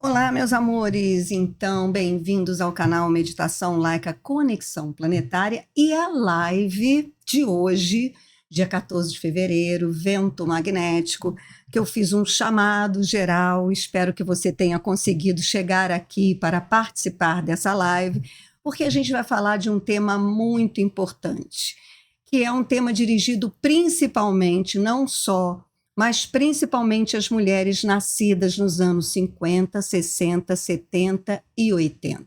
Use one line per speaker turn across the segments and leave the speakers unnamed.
Olá, meus amores! Então, bem-vindos ao canal Meditação Laica Conexão Planetária e a live de hoje, dia 14 de fevereiro, vento magnético, que eu fiz um chamado geral. Espero que você tenha conseguido chegar aqui para participar dessa live, porque a gente vai falar de um tema muito importante, que é um tema dirigido principalmente, não só mas principalmente as mulheres nascidas nos anos 50, 60, 70 e 80.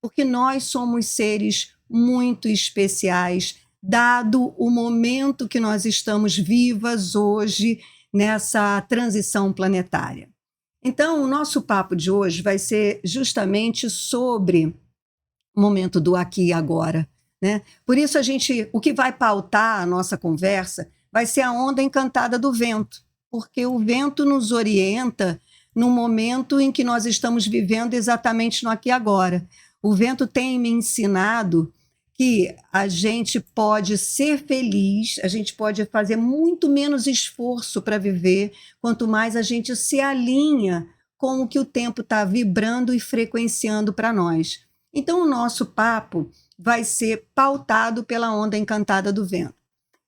Porque nós somos seres muito especiais, dado o momento que nós estamos vivas hoje nessa transição planetária. Então, o nosso papo de hoje vai ser justamente sobre o momento do aqui e agora, né? Por isso o que vai pautar a nossa conversa vai ser a onda encantada do vento, porque o vento nos orienta no momento em que nós estamos vivendo exatamente no aqui e agora. O vento tem me ensinado que a gente pode ser feliz, a gente pode fazer muito menos esforço para viver, quanto mais a gente se alinha com o que o tempo está vibrando e frequenciando para nós. Então, o nosso papo vai ser pautado pela onda encantada do vento.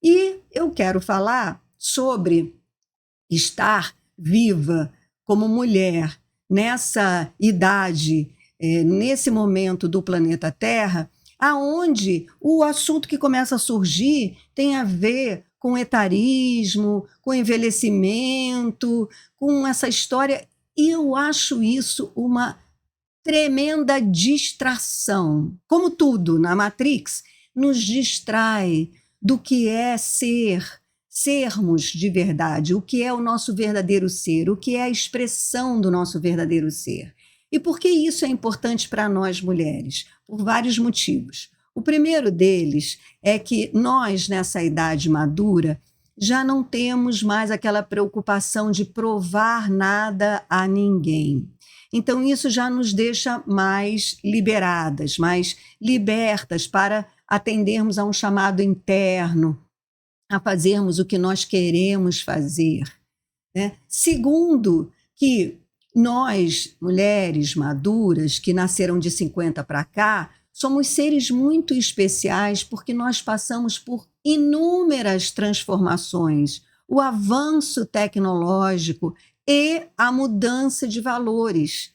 E eu quero falar sobre estar viva como mulher nessa idade, nesse momento do planeta Terra, aonde o assunto que começa a surgir tem a ver com etarismo, com envelhecimento, com essa história. E eu acho isso uma tremenda distração. Como tudo na Matrix, nos distrai do que é sermos de verdade, o que é o nosso verdadeiro ser, o que é a expressão do nosso verdadeiro ser. E por que isso é importante para nós mulheres? Por vários motivos. O primeiro deles é que nós, nessa idade madura, já não temos mais aquela preocupação de provar nada a ninguém. Então, isso já nos deixa mais liberadas, mais libertas para atendermos a um chamado interno, a fazermos o que nós queremos fazer, né? Segundo, que nós, mulheres maduras, que nasceram de 50 para cá, somos seres muito especiais porque nós passamos por inúmeras transformações, o avanço tecnológico e a mudança de valores.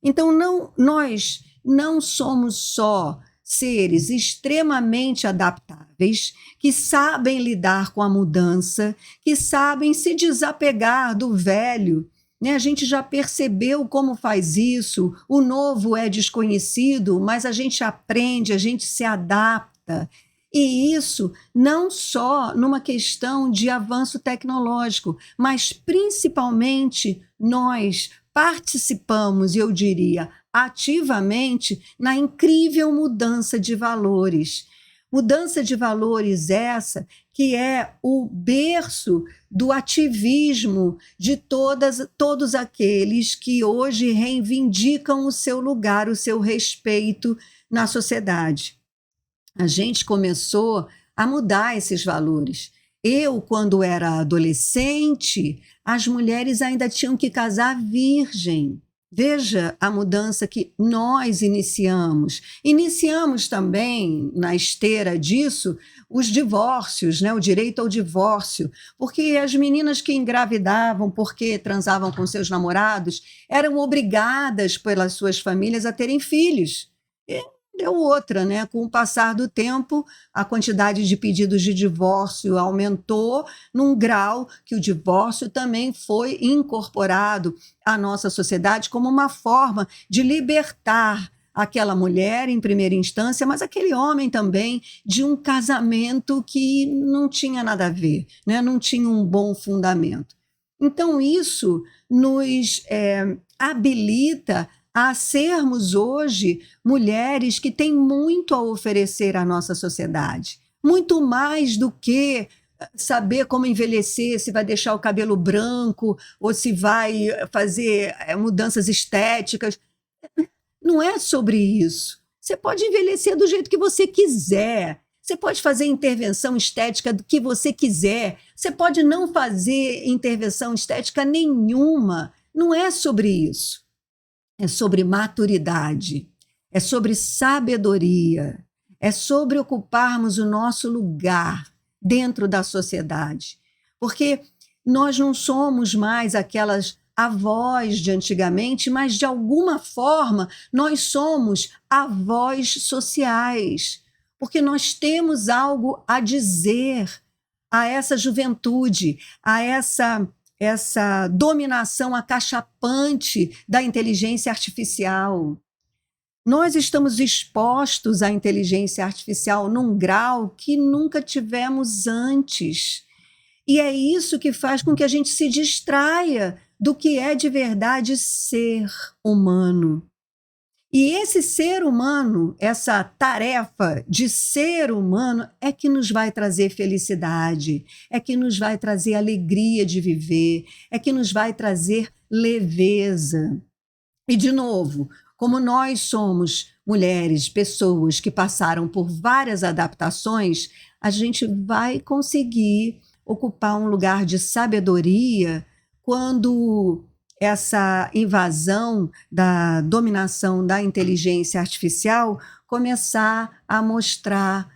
Então, nós não somos só seres extremamente adaptáveis, que sabem lidar com a mudança, que sabem se desapegar do velho, né? A gente já percebeu como faz isso, o novo é desconhecido, mas a gente aprende, a gente se adapta. E isso não só numa questão de avanço tecnológico, mas principalmente nós participamos, eu diria, ativamente na incrível mudança de valores. Mudança de valores essa que é o berço do ativismo de todos aqueles que hoje reivindicam o seu lugar, o seu respeito na sociedade. A gente começou a mudar esses valores. Eu, quando era adolescente, as mulheres ainda tinham que casar virgem. Veja a mudança que nós iniciamos. Iniciamos também, na esteira disso, os divórcios, né? O direito ao divórcio, porque as meninas que engravidavam porque transavam com seus namorados eram obrigadas pelas suas famílias a terem filhos. Deu outra, né? Com o passar do tempo, a quantidade de pedidos de divórcio aumentou num grau que o divórcio também foi incorporado à nossa sociedade como uma forma de libertar aquela mulher em primeira instância, mas aquele homem também de um casamento que não tinha nada a ver, né? Não tinha um bom fundamento. Então, isso nos habilita a sermos hoje mulheres que têm muito a oferecer à nossa sociedade. Muito mais do que saber como envelhecer, se vai deixar o cabelo branco ou se vai fazer mudanças estéticas. Não é sobre isso. Você pode envelhecer do jeito que você quiser. Você pode fazer intervenção estética do que você quiser. Você pode não fazer intervenção estética nenhuma. Não é sobre isso. é sobre maturidade, é sobre sabedoria, é sobre ocuparmos o nosso lugar dentro da sociedade. Porque nós não somos mais aquelas avós de antigamente, mas de alguma forma nós somos avós sociais, porque nós temos algo a dizer a essa juventude, a essa dominação acachapante da inteligência artificial. Nós estamos expostos à inteligência artificial num grau que nunca tivemos antes. E é isso que faz com que a gente se distraia do que é de verdade ser humano. E esse ser humano, essa tarefa de ser humano, é que nos vai trazer felicidade, é que nos vai trazer alegria de viver, é que nos vai trazer leveza. E, de novo, como nós somos mulheres, pessoas que passaram por várias adaptações, a gente vai conseguir ocupar um lugar de sabedoria quando essa invasão da dominação da inteligência artificial começar a mostrar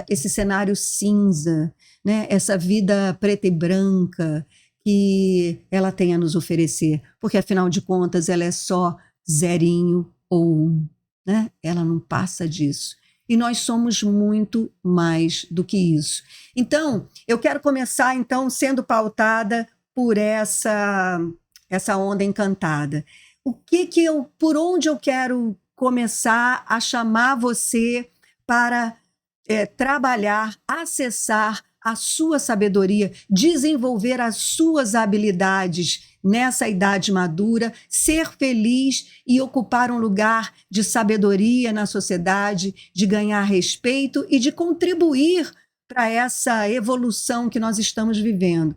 esse cenário cinza, né? Essa vida preta e branca que ela tem a nos oferecer, porque afinal de contas ela é só zerinho ou um, né? Ela não passa disso. E nós somos muito mais do que isso. Então, eu quero começar então sendo pautada por essa onda encantada. Por onde eu quero começar a chamar você para trabalhar, acessar a sua sabedoria, desenvolver as suas habilidades nessa idade madura, ser feliz e ocupar um lugar de sabedoria na sociedade, de ganhar respeito e de contribuir para essa evolução que nós estamos vivendo.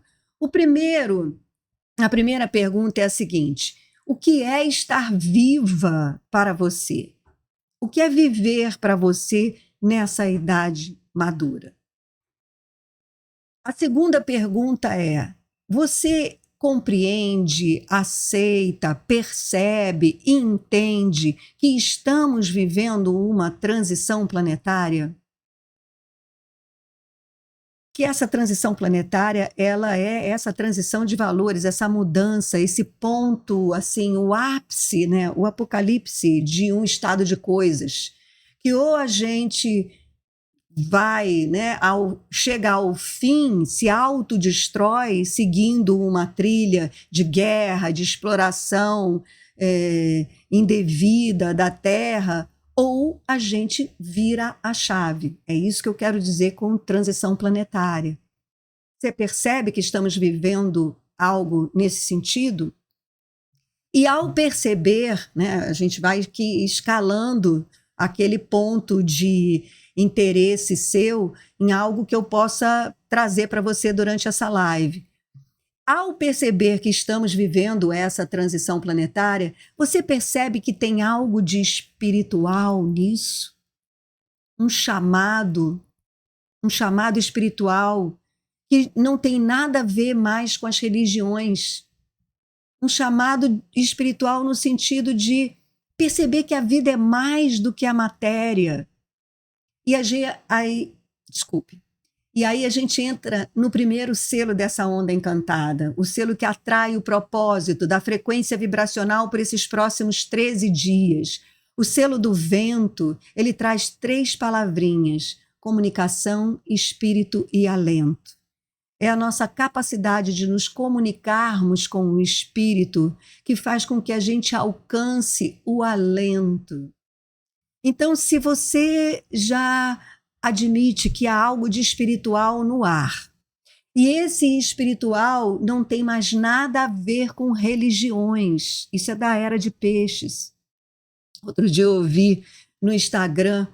A primeira pergunta é a seguinte: o que é estar viva para você? O que é viver para você nessa idade madura? A segunda pergunta é: você compreende, aceita, percebe e entende que estamos vivendo uma transição planetária? Que essa transição planetária, ela é essa transição de valores, essa mudança, esse ponto, assim, o ápice, né, o apocalipse de um estado de coisas, que ou a gente vai, né, chega ao fim, se autodestrói seguindo uma trilha de guerra, de exploração indevida da Terra, ou a gente vira a chave. É isso que eu quero dizer com transição planetária. Você percebe que estamos vivendo algo nesse sentido? E ao perceber, né, a gente vai aqui escalando aquele ponto de interesse seu em algo que eu possa trazer para você durante essa live. Ao perceber que estamos vivendo essa transição planetária, você percebe que tem algo de espiritual nisso? Um chamado espiritual que não tem nada a ver mais com as religiões. Um chamado espiritual no sentido de perceber que a vida é mais do que a matéria. E aí a gente entra no primeiro selo dessa onda encantada, o selo que atrai o propósito da frequência vibracional por esses próximos 13 dias. O selo do vento, ele traz 3 palavrinhas: comunicação, espírito e alento. É a nossa capacidade de nos comunicarmos com o espírito que faz com que a gente alcance o alento. Então, se você já admite que há algo de espiritual no ar, e esse espiritual não tem mais nada a ver com religiões, isso é da era de peixes. Outro dia eu ouvi no Instagram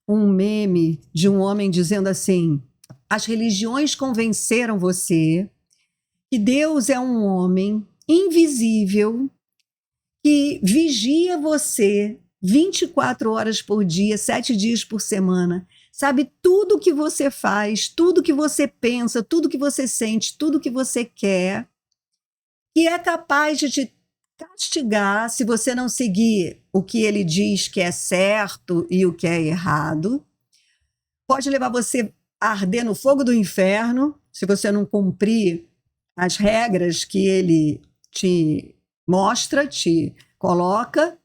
um meme de um homem dizendo assim: as religiões convenceram você que Deus é um homem invisível que vigia você 24 horas por dia, 7 dias por semana, sabe tudo o que você faz, tudo que você pensa, tudo que você sente, tudo que você quer, e é capaz de te castigar se você não seguir o que ele diz que é certo e o que é errado. Pode levar você a arder no fogo do inferno se você não cumprir as regras que ele te mostra, te coloca.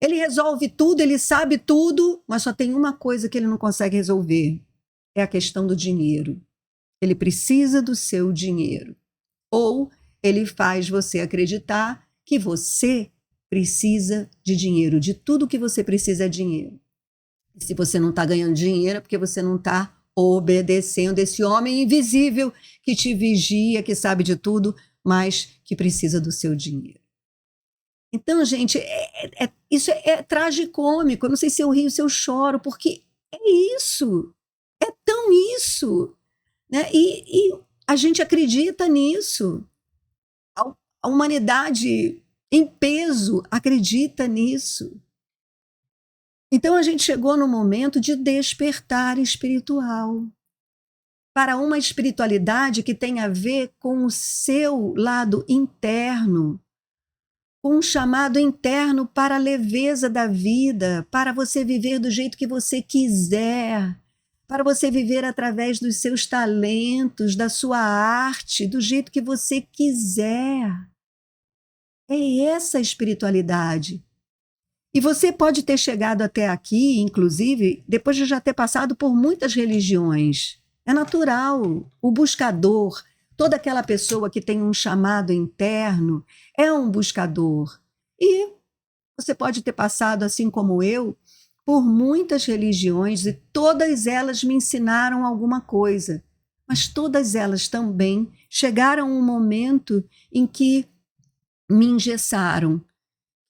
Ele resolve tudo, ele sabe tudo, mas só tem uma coisa que ele não consegue resolver: é a questão do dinheiro. Ele precisa do seu dinheiro. Ou ele faz você acreditar que você precisa de dinheiro, de tudo que você precisa é dinheiro. E se você não está ganhando dinheiro é porque você não está obedecendo esse homem invisível que te vigia, que sabe de tudo, mas que precisa do seu dinheiro. Então, gente, isso é tragicômico. Eu não sei se eu rio, se eu choro, porque é isso. É tão isso. Né? E a gente acredita nisso. A humanidade em peso acredita nisso. Então a gente chegou no momento de despertar espiritual para uma espiritualidade que tem a ver com o seu lado interno, com um chamado interno para a leveza da vida, para você viver do jeito que você quiser, para você viver através dos seus talentos, da sua arte, do jeito que você quiser. É essa a espiritualidade. E você pode ter chegado até aqui, inclusive, depois de já ter passado por muitas religiões. É natural. O buscador, toda aquela pessoa que tem um chamado interno, é um buscador. E você pode ter passado, assim como eu, por muitas religiões e todas elas me ensinaram alguma coisa. Mas todas elas também chegaram a um momento em que me engessaram,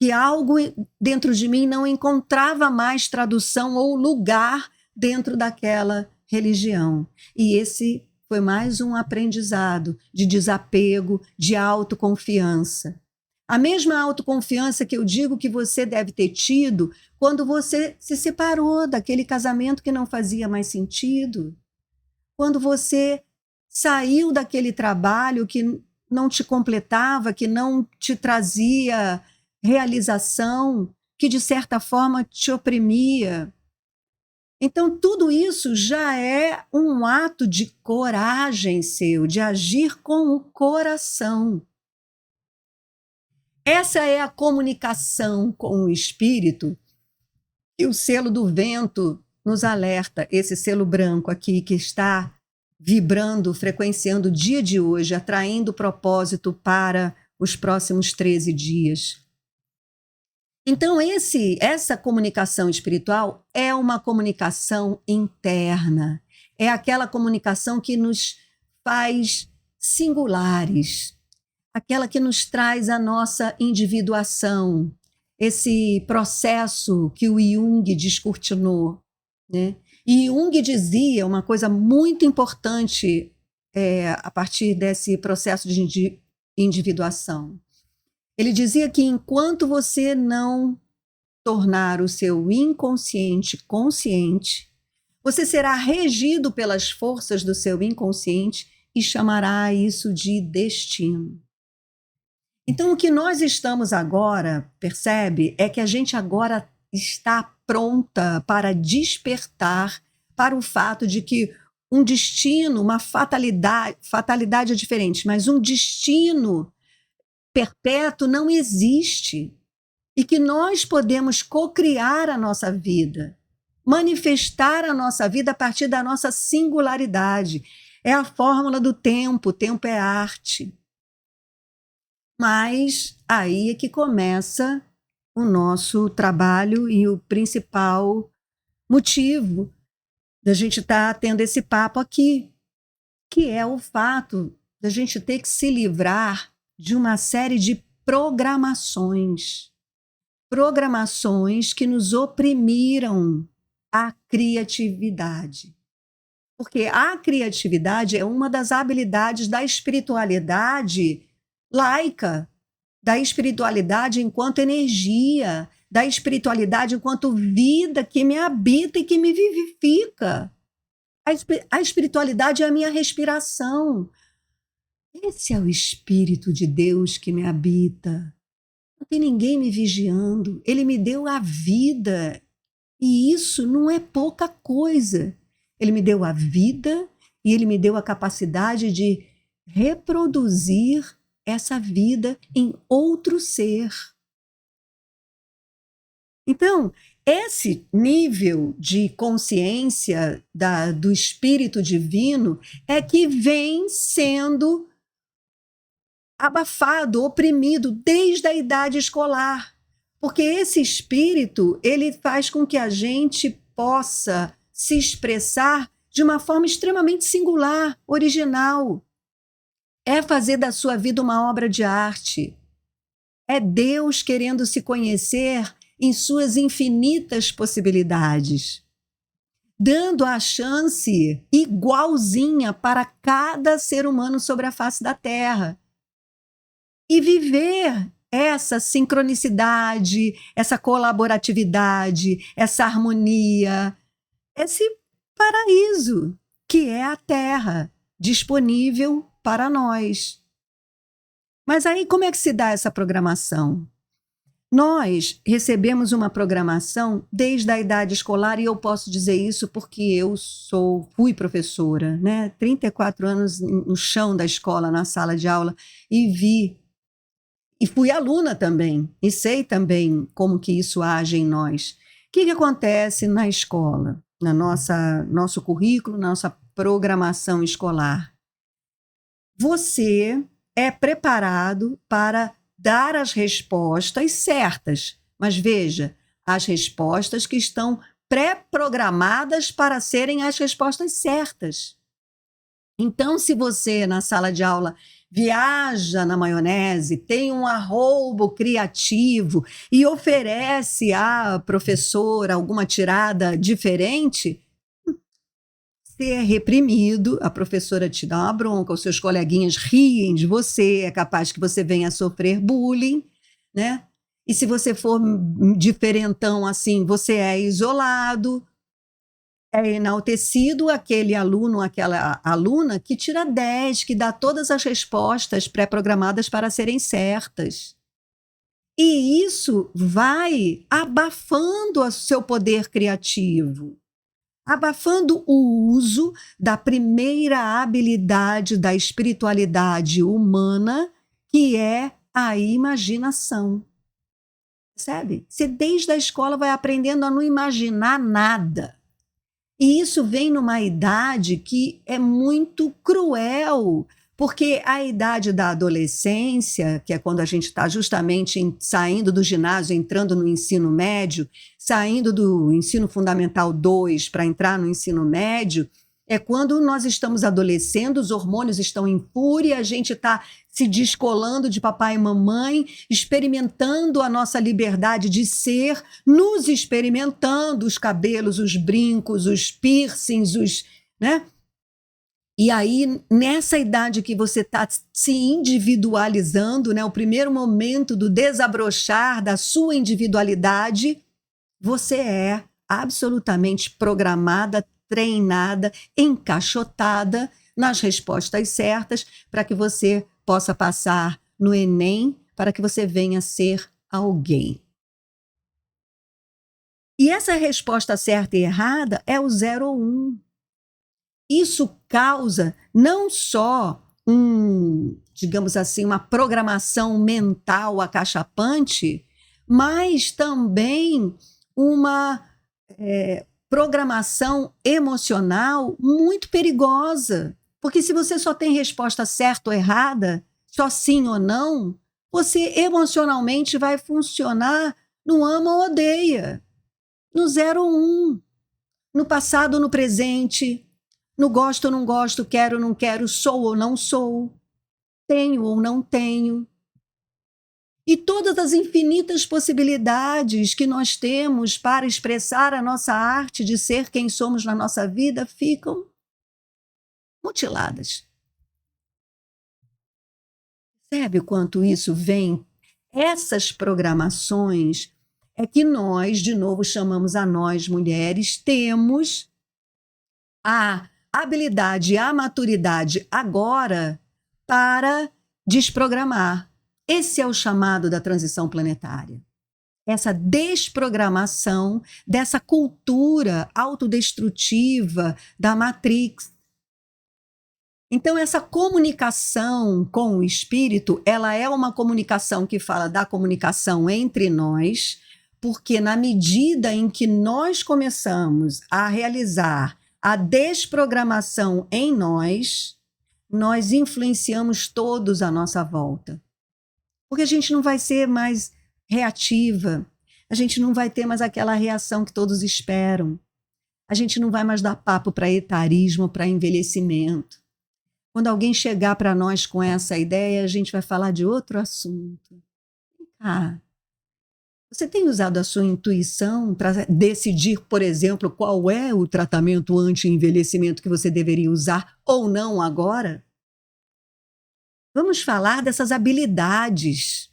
que algo dentro de mim não encontrava mais tradução ou lugar dentro daquela religião. E esse foi mais um aprendizado de desapego, de autoconfiança. A mesma autoconfiança que eu digo que você deve ter tido quando você se separou daquele casamento que não fazia mais sentido, quando você saiu daquele trabalho que não te completava, que não te trazia realização, que de certa forma te oprimia. Então, tudo isso já é um ato de coragem seu, de agir com o coração. Essa é a comunicação com o espírito que o selo do vento nos alerta, esse selo branco aqui que está vibrando, frequenciando o dia de hoje, atraindo propósito para os próximos 13 dias. Então, essa comunicação espiritual é uma comunicação interna, é aquela comunicação que nos faz singulares, aquela que nos traz a nossa individuação, esse processo que o Jung descortinou, né? E Jung dizia uma coisa muito importante a partir desse processo de individuação. Ele dizia que enquanto você não tornar o seu inconsciente consciente, você será regido pelas forças do seu inconsciente e chamará isso de destino. Então, o que nós estamos agora, percebe, é que a gente agora está pronta para despertar para o fato de que um destino, uma fatalidade é diferente, mas um destino perpétuo não existe. E que nós podemos cocriar a nossa vida, manifestar a nossa vida a partir da nossa singularidade. É a fórmula do tempo, o tempo é arte. Mas aí é que começa o nosso trabalho e o principal motivo da gente estar tendo esse papo aqui, que é o fato da gente ter que se livrar de uma série de programações que nos oprimiram a criatividade. Porque a criatividade é uma das habilidades da espiritualidade laica, da espiritualidade enquanto energia, da espiritualidade enquanto vida que me habita e que me vivifica. A espiritualidade é a minha respiração. Esse é o Espírito de Deus que me habita. Não tem ninguém me vigiando. Ele me deu a vida. E isso não é pouca coisa. Ele me deu a vida e ele me deu a capacidade de reproduzir essa vida em outro ser. Então, esse nível de consciência do Espírito Divino é que vem sendo abafado, oprimido desde a idade escolar. Porque esse espírito, ele faz com que a gente possa se expressar de uma forma extremamente singular, original. É fazer da sua vida uma obra de arte. É Deus querendo se conhecer em suas infinitas possibilidades, dando a chance igualzinha para cada ser humano sobre a face da Terra. E viver essa sincronicidade, essa colaboratividade, essa harmonia, esse paraíso que é a Terra, disponível para nós. Mas aí como é que se dá essa programação? Nós recebemos uma programação desde a idade escolar, e eu posso dizer isso porque eu fui professora, né? 34 anos no chão da escola, na sala de aula, e vi. E fui aluna também, e sei também como que isso age em nós. O que acontece na escola, nosso currículo, na nossa programação escolar? Você é preparado para dar as respostas certas, mas veja, as respostas que estão pré-programadas para serem as respostas certas. Então, se você, na sala de aula, viaja na maionese, tem um arroubo criativo e oferece à professora alguma tirada diferente, você é reprimido, a professora te dá uma bronca, os seus coleguinhas riem de você, é capaz que você venha a sofrer bullying, né? E se você for diferentão assim, você é isolado, é enaltecido aquele aluno, aquela aluna que tira 10, que dá todas as respostas pré-programadas para serem certas. E isso vai abafando o seu poder criativo, abafando o uso da primeira habilidade da espiritualidade humana, que é a imaginação. Percebe? Você desde a escola vai aprendendo a não imaginar nada. E isso vem numa idade que é muito cruel, porque a idade da adolescência, que é quando a gente está justamente saindo do ginásio, entrando no ensino médio, saindo do ensino fundamental 2 para entrar no ensino médio, é quando nós estamos adolescendo, os hormônios estão em fúria, a gente está se descolando de papai e mamãe, experimentando a nossa liberdade de ser, nos experimentando, os cabelos, os brincos, os piercings, né? E aí, nessa idade que você está se individualizando, né, o primeiro momento do desabrochar da sua individualidade, você é absolutamente programada, treinada, encaixotada nas respostas certas para que você possa passar no Enem, para que você venha ser alguém. E essa resposta certa e errada é o 0 ou 1. Isso causa não só digamos assim, uma programação mental acachapante, mas também uma programação emocional muito perigosa. Porque se você só tem resposta certa ou errada, só sim ou não, você emocionalmente vai funcionar no ama ou odeia, no 0 ou 1, no passado ou no presente, no gosto ou não gosto, quero ou não quero, sou ou não sou, tenho ou não tenho. E todas as infinitas possibilidades que nós temos para expressar a nossa arte de ser quem somos na nossa vida ficam mutiladas. Percebe o quanto isso vem? Essas programações é que nós, de novo, chamamos a nós, mulheres, temos a habilidade, a maturidade agora para desprogramar. Esse é o chamado da transição planetária. Essa desprogramação dessa cultura autodestrutiva da Matrix. Então, essa comunicação com o espírito, ela é uma comunicação que fala da comunicação entre nós, porque na medida em que nós começamos a realizar a desprogramação em nós influenciamos todos à nossa volta. Porque a gente não vai ser mais reativa, a gente não vai ter mais aquela reação que todos esperam, a gente não vai mais dar papo para etarismo, para envelhecimento. Quando alguém chegar para nós com essa ideia, a gente vai falar de outro assunto. Você tem usado a sua intuição para decidir, por exemplo, qual é o tratamento anti-envelhecimento que você deveria usar ou não agora? Vamos falar dessas habilidades,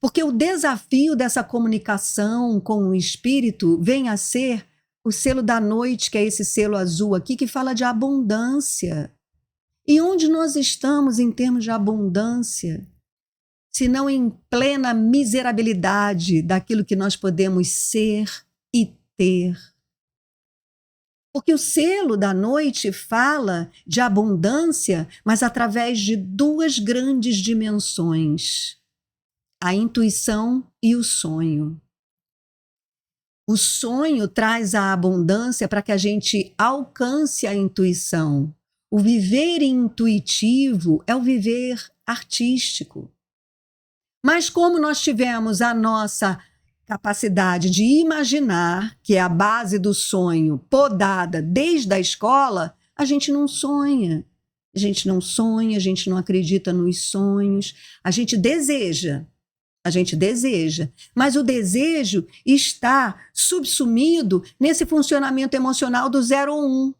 porque o desafio dessa comunicação com o espírito vem a ser o selo da noite, que é esse selo azul aqui, que fala de abundância. E onde nós estamos em termos de abundância? Se não em plena miserabilidade daquilo que nós podemos ser e ter. Porque o selo da noite fala de abundância, mas através de duas grandes dimensões: a intuição e o sonho. O sonho traz a abundância para que a gente alcance a intuição. O viver intuitivo é o viver artístico. Mas como nós tivemos a nossa capacidade de imaginar, que é a base do sonho, podada desde a escola, a gente não sonha. A gente não sonha, a gente não acredita nos sonhos, a gente deseja, mas o desejo está subsumido nesse funcionamento emocional do 0 ou 1,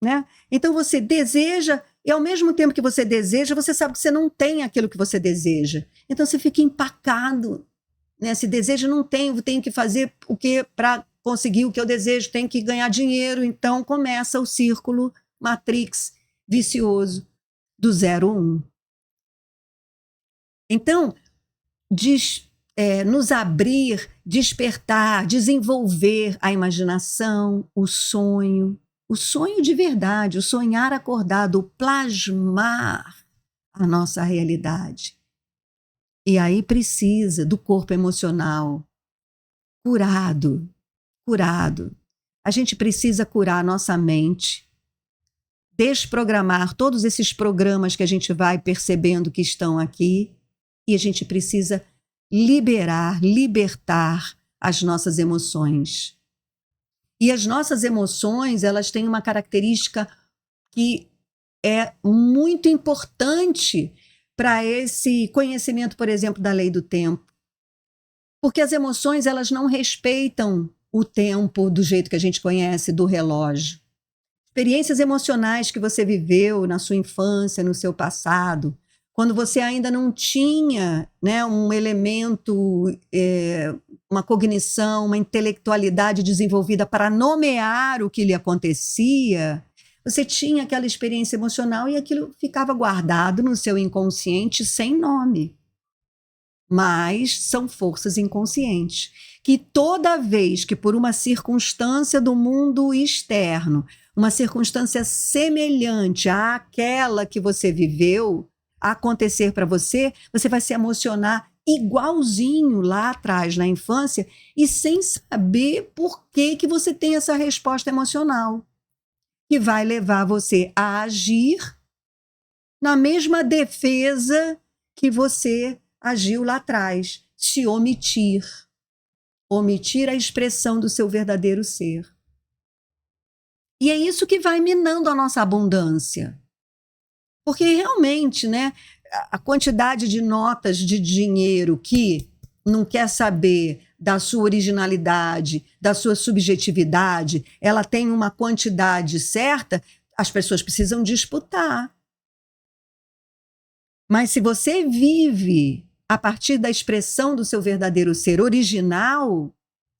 né? Então você deseja e ao mesmo tempo que você deseja, você sabe que você não tem aquilo que você deseja. Então você fica empacado, né? Se desejo não tenho, tenho que fazer o que para conseguir o que eu desejo, tenho que ganhar dinheiro. Então começa o círculo Matrix vicioso do 0 ou 1. Então, nos abrir, despertar, desenvolver a imaginação, o sonho de verdade, o sonhar acordado, o plasmar a nossa realidade. E aí precisa do corpo emocional curado. A gente precisa curar a nossa mente, desprogramar todos esses programas que a gente vai percebendo que estão aqui, e a gente precisa libertar as nossas emoções. E as nossas emoções, elas têm uma característica que é muito importante para esse conhecimento, por exemplo, da lei do tempo. Porque as emoções, elas não respeitam o tempo do jeito que a gente conhece, do relógio. Experiências emocionais que você viveu na sua infância, no seu passado, quando você ainda não tinha, né, um elemento, uma cognição, uma intelectualidade desenvolvida para nomear o que lhe acontecia, você tinha aquela experiência emocional e aquilo ficava guardado no seu inconsciente sem nome. Mas são forças inconscientes, que toda vez que por uma circunstância do mundo externo, uma circunstância semelhante àquela que você viveu, acontecer para você, você vai se emocionar igualzinho lá atrás, na infância, e sem saber por que você tem essa resposta emocional, que vai levar você a agir na mesma defesa que você agiu lá atrás, se omitir a expressão do seu verdadeiro ser. E é isso que vai minando a nossa abundância. Porque realmente, né, a quantidade de notas de dinheiro que não quer saber da sua originalidade, da sua subjetividade, ela tem uma quantidade certa, as pessoas precisam disputar. Mas se você vive a partir da expressão do seu verdadeiro ser original,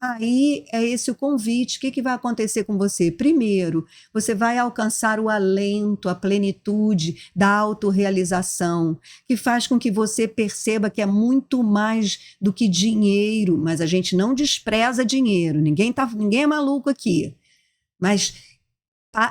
Aí é esse o convite. O que vai acontecer com você? Primeiro, você vai alcançar o alento, a plenitude da autorrealização, que faz com que você perceba que é muito mais do que dinheiro, mas a gente não despreza dinheiro, ninguém é maluco aqui, mas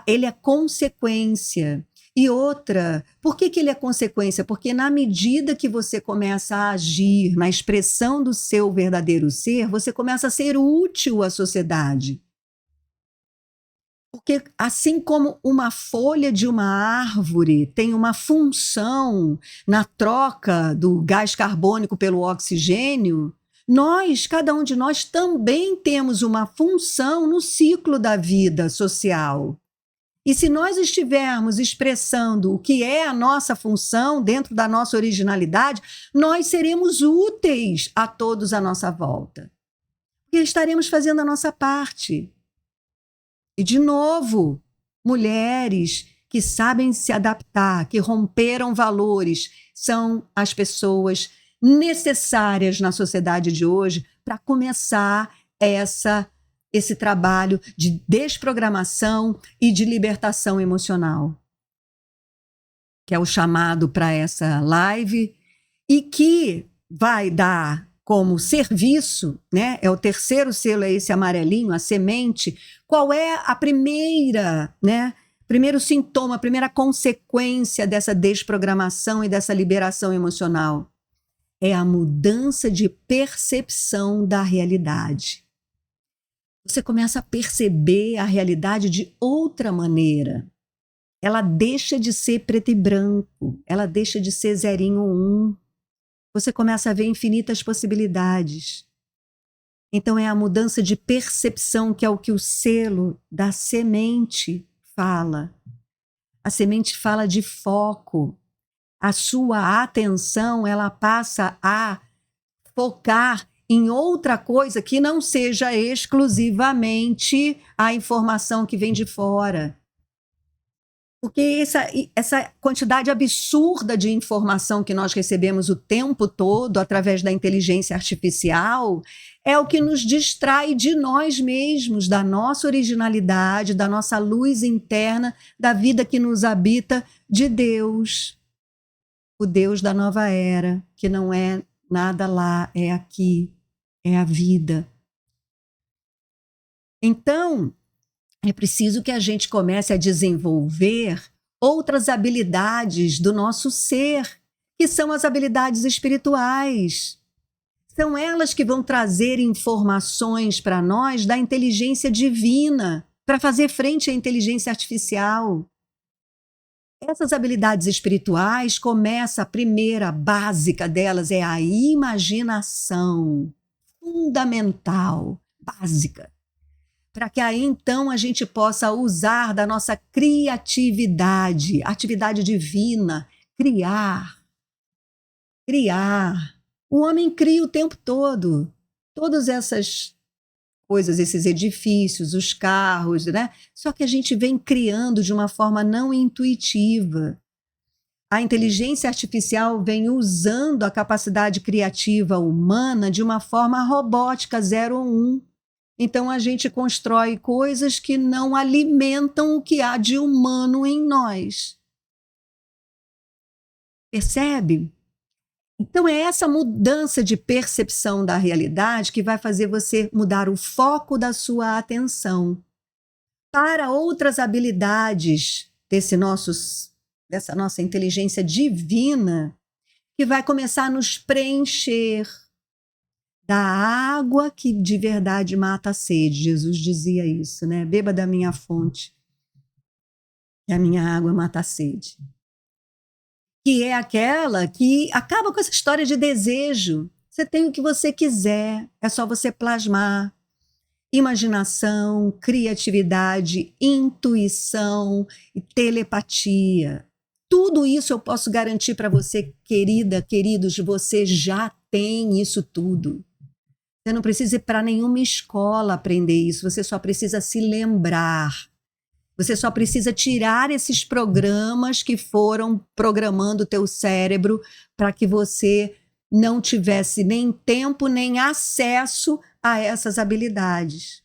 ele é consequência. E outra, por que ele é consequência? Porque na medida que você começa a agir na expressão do seu verdadeiro ser, você começa a ser útil à sociedade. Porque assim como uma folha de uma árvore tem uma função na troca do gás carbônico pelo oxigênio, cada um de nós também temos uma função no ciclo da vida social. E se nós estivermos expressando o que é a nossa função dentro da nossa originalidade, nós seremos úteis a todos à nossa volta. Porque estaremos fazendo a nossa parte. E, de novo, mulheres que sabem se adaptar, que romperam valores, são as pessoas necessárias na sociedade de hoje para começar esse trabalho de desprogramação e de libertação emocional, que é o chamado para essa live, e que vai dar como serviço, né? É o terceiro selo, é esse amarelinho, a semente. Qual é a primeira, né? Primeiro sintoma, a primeira consequência dessa desprogramação e dessa liberação emocional? É a mudança de percepção da realidade. Você começa a perceber a realidade de outra maneira. Ela deixa de ser preto e branco, ela deixa de ser 0 ou 1. Você começa a ver infinitas possibilidades. Então é a mudança de percepção que é o que o selo da semente fala. A semente fala de foco. A sua atenção, ela passa a focar em outra coisa que não seja exclusivamente a informação que vem de fora. Porque essa quantidade absurda de informação que nós recebemos o tempo todo através da inteligência artificial é o que nos distrai de nós mesmos, da nossa originalidade, da nossa luz interna, da vida que nos habita, de Deus. O Deus da nova era, que não é nada lá, é aqui. É a vida. Então, é preciso que a gente comece a desenvolver outras habilidades do nosso ser, que são as habilidades espirituais. São elas que vão trazer informações para nós da inteligência divina, para fazer frente à inteligência artificial. Essas habilidades espirituais começa, a primeira básica delas é a imaginação. Fundamental, básica, para que aí então a gente possa usar da nossa criatividade, atividade divina, criar. O homem cria o tempo todo, todas essas coisas, esses edifícios, os carros, né? Só que a gente vem criando de uma forma não intuitiva. A inteligência artificial vem usando a capacidade criativa humana de uma forma robótica, 0 ou 1. Então, a gente constrói coisas que não alimentam o que há de humano em nós. Percebe? Então, é essa mudança de percepção da realidade que vai fazer você mudar o foco da sua atenção para outras habilidades dessa nossa inteligência divina, que vai começar a nos preencher da água que de verdade mata a sede. Jesus dizia isso, né? Beba da minha fonte, que a minha água mata a sede. Que é aquela que acaba com essa história de desejo. Você tem o que você quiser, é só você plasmar. Imaginação, criatividade, intuição e telepatia. Tudo isso eu posso garantir para você, querida, queridos, você já tem isso tudo. Você não precisa ir para nenhuma escola aprender isso, você só precisa se lembrar. Você só precisa tirar esses programas que foram programando o teu cérebro para que você não tivesse nem tempo nem acesso a essas habilidades.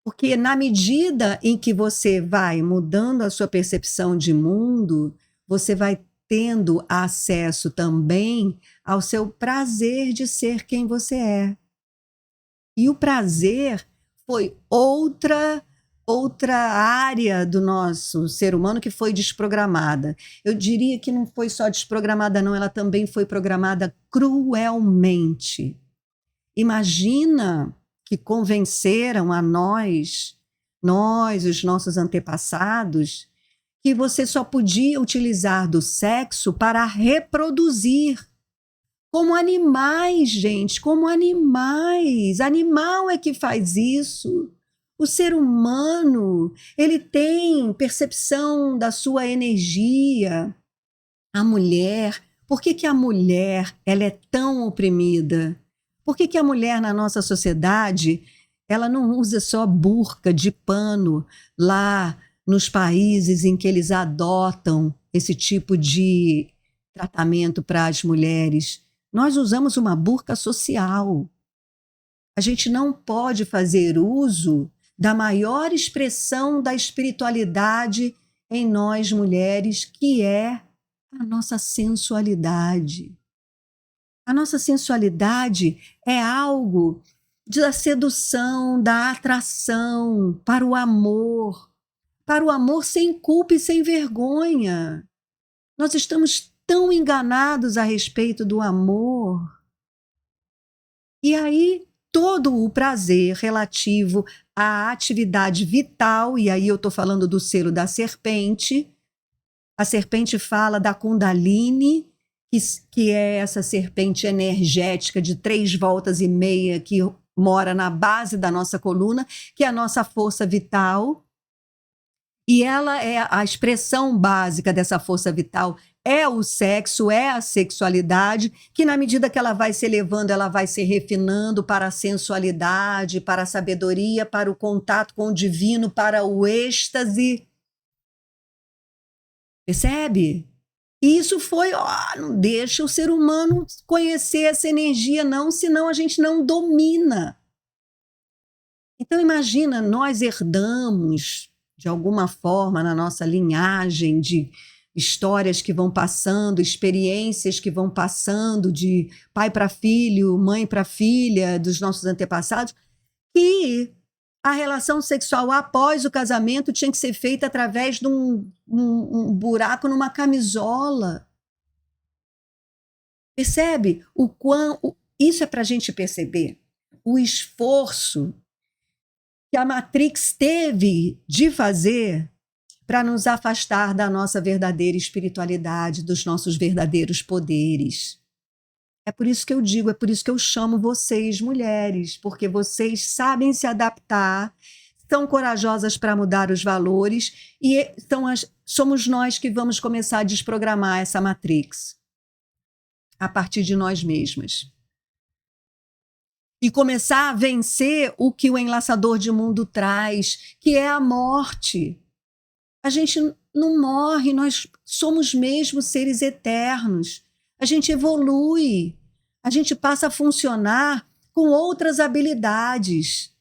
Porque na medida em que você vai mudando a sua percepção de mundo, você vai tendo acesso também ao seu prazer de ser quem você é. E o prazer foi outra área do nosso ser humano que foi desprogramada. Eu diria que não foi só desprogramada, não, ela também foi programada cruelmente. Imagina que convenceram a nós, os nossos antepassados, que você só podia utilizar do sexo para reproduzir. Como animais, gente, como animais. Animal é que faz isso. O ser humano, ele tem percepção da sua energia. A mulher, por que que a mulher, ela é tão oprimida? Por que que a mulher na nossa sociedade, ela não usa só burca de pano lá nos países em que eles adotam esse tipo de tratamento para as mulheres? Nós usamos uma burca social. A gente não pode fazer uso da maior expressão da espiritualidade em nós mulheres, que é a nossa sensualidade. A nossa sensualidade é algo da sedução, da atração para o amor sem culpa e sem vergonha. Nós estamos tão enganados a respeito do amor. E aí, todo o prazer relativo à atividade vital, e aí eu estou falando do selo da serpente. A serpente fala da Kundalini, que é essa serpente energética de 3,5 voltas que mora na base da nossa coluna, que é a nossa força vital. E ela é a expressão básica dessa força vital, é o sexo, é a sexualidade, que na medida que ela vai se elevando, ela vai se refinando para a sensualidade, para a sabedoria, para o contato com o divino, para o êxtase. Percebe? E isso foi, não deixa o ser humano conhecer essa energia não, senão a gente não domina. Então imagina, nós herdamos de alguma forma na nossa linhagem de histórias que vão passando, experiências que vão passando de pai para filho, mãe para filha, dos nossos antepassados, que a relação sexual após o casamento tinha que ser feita através de um buraco numa camisola. Percebe? Isso é para a gente perceber o esforço que a Matrix teve de fazer para nos afastar da nossa verdadeira espiritualidade, dos nossos verdadeiros poderes. É por isso que eu digo, é por isso que eu chamo vocês, mulheres, porque vocês sabem se adaptar, são corajosas para mudar os valores e somos nós que vamos começar a desprogramar essa Matrix a partir de nós mesmas. E começar a vencer o que o enlaçador de mundo traz, que é a morte. A gente não morre, nós somos mesmo seres eternos. A gente evolui, a gente passa a funcionar com outras habilidades.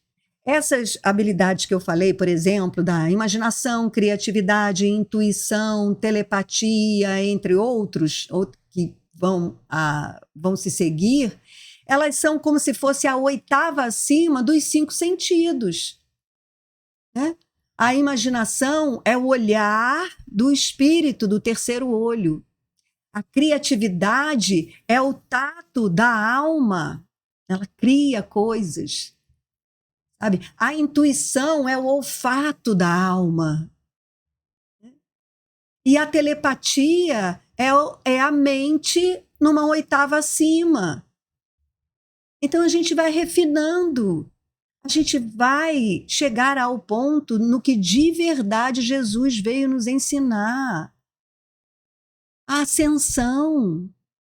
Essas habilidades que eu falei, por exemplo, da imaginação, criatividade, intuição, telepatia, entre outros, que vão se seguir, elas são como se fosse a 8ª acima dos 5 sentidos, né? A imaginação é o olhar do espírito, do terceiro olho. A criatividade é o tato da alma. Ela cria coisas, sabe? A intuição é o olfato da alma. E a telepatia é a mente numa 8ª acima. Então a gente vai refinando. A gente vai chegar ao ponto no que de verdade Jesus veio nos ensinar. A ascensão.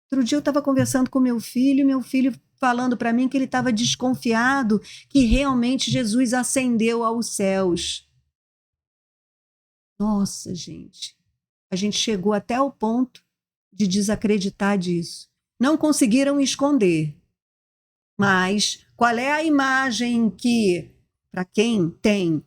Outro dia eu estava conversando com meu filho falando para mim que ele estava desconfiado que realmente Jesus ascendeu aos céus. Nossa, gente. A gente chegou até o ponto de desacreditar disso. Não conseguiram esconder. Mas qual é a imagem que, para quem tem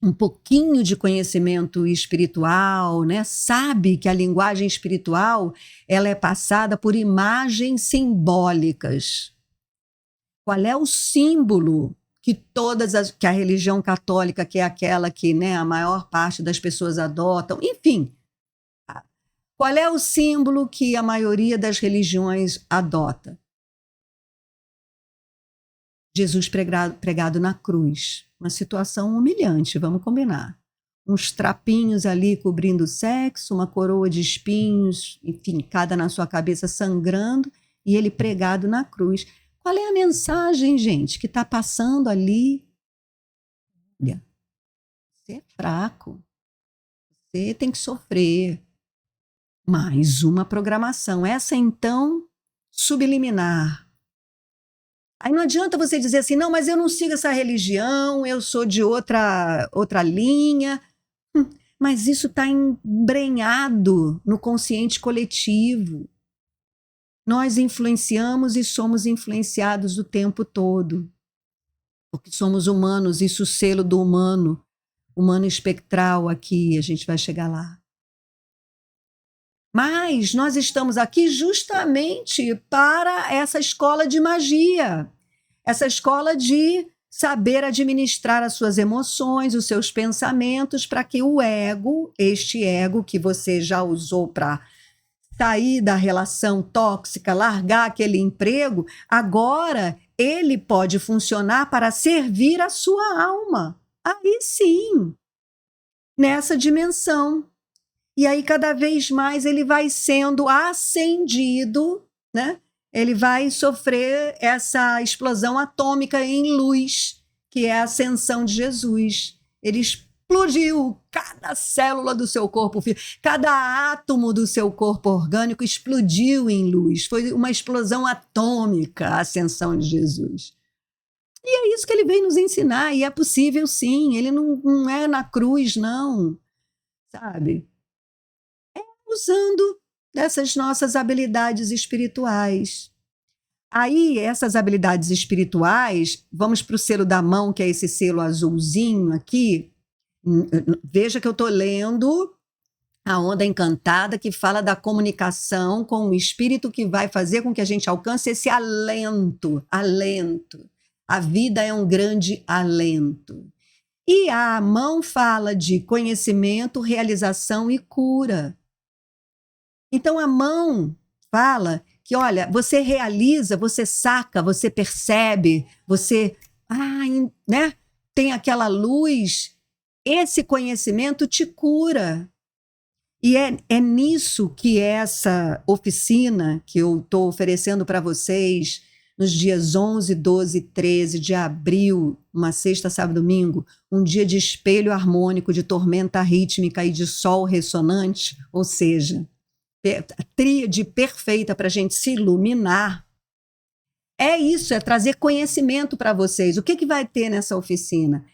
um pouquinho de conhecimento espiritual, né, sabe que a linguagem espiritual ela é passada por imagens simbólicas. Qual é o símbolo que que a religião católica, que é aquela que, né, a maior parte das pessoas adotam, enfim, qual é o símbolo que a maioria das religiões adota? Jesus pregado na cruz. Uma situação humilhante, vamos combinar. Uns trapinhos ali cobrindo o sexo, uma coroa de espinhos, enfim, cada na sua cabeça sangrando, e ele pregado na cruz. Qual é a mensagem, gente, que está passando ali? Olha, você é fraco, você tem que sofrer. Mais uma programação, essa então subliminar. Aí não adianta você dizer assim, não, mas eu não sigo essa religião, eu sou de outra linha. Mas isso está embrenhado no consciente coletivo. Nós influenciamos e somos influenciados o tempo todo. Porque somos humanos, isso é o selo do humano espectral aqui, a gente vai chegar lá. Mas nós estamos aqui justamente para essa escola de magia, essa escola de saber administrar as suas emoções, os seus pensamentos, para que o ego, este ego que você já usou para sair da relação tóxica, largar aquele emprego, agora ele pode funcionar para servir a sua alma. Aí sim, nessa dimensão. E aí, cada vez mais, ele vai sendo ascendido, né? Ele vai sofrer essa explosão atômica em luz, que é a ascensão de Jesus. Ele explodiu cada célula do seu corpo, cada átomo do seu corpo orgânico explodiu em luz. Foi uma explosão atômica a ascensão de Jesus. E é isso que ele veio nos ensinar, e é possível sim, ele não é na cruz, não, sabe? Usando dessas nossas habilidades espirituais. Aí, essas habilidades espirituais, vamos para o selo da mão, que é esse selo azulzinho aqui. Veja que eu estou lendo a Onda Encantada, que fala da comunicação com o espírito que vai fazer com que a gente alcance esse alento. A vida é um grande alento. E a mão fala de conhecimento, realização e cura. Então, a mão fala que, olha, você realiza, você saca, você percebe, você né, tem aquela luz, esse conhecimento te cura. E é nisso que essa oficina que eu estou oferecendo para vocês nos dias 11, 12 e 13 de abril, uma sexta, sábado e domingo, um dia de espelho harmônico, de tormenta rítmica e de sol ressonante, ou seja, a tríade perfeita para a gente se iluminar, é isso, é trazer conhecimento para vocês. O que vai ter nessa oficina?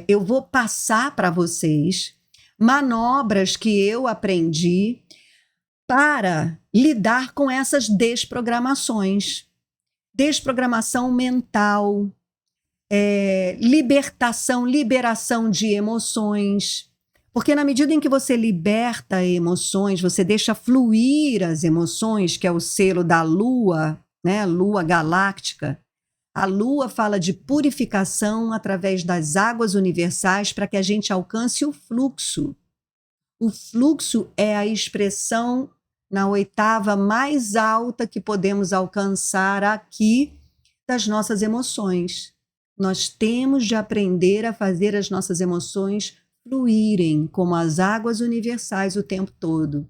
Eu vou passar para vocês manobras que eu aprendi para lidar com essas desprogramações. Desprogramação mental, liberação de emoções. Porque na medida em que você liberta emoções, você deixa fluir as emoções, que é o selo da Lua, né? Lua galáctica. A Lua fala de purificação através das águas universais para que a gente alcance o fluxo. O fluxo é a expressão na oitava mais alta que podemos alcançar aqui das nossas emoções. Nós temos de aprender a fazer as nossas emoções fluírem como as águas universais o tempo todo.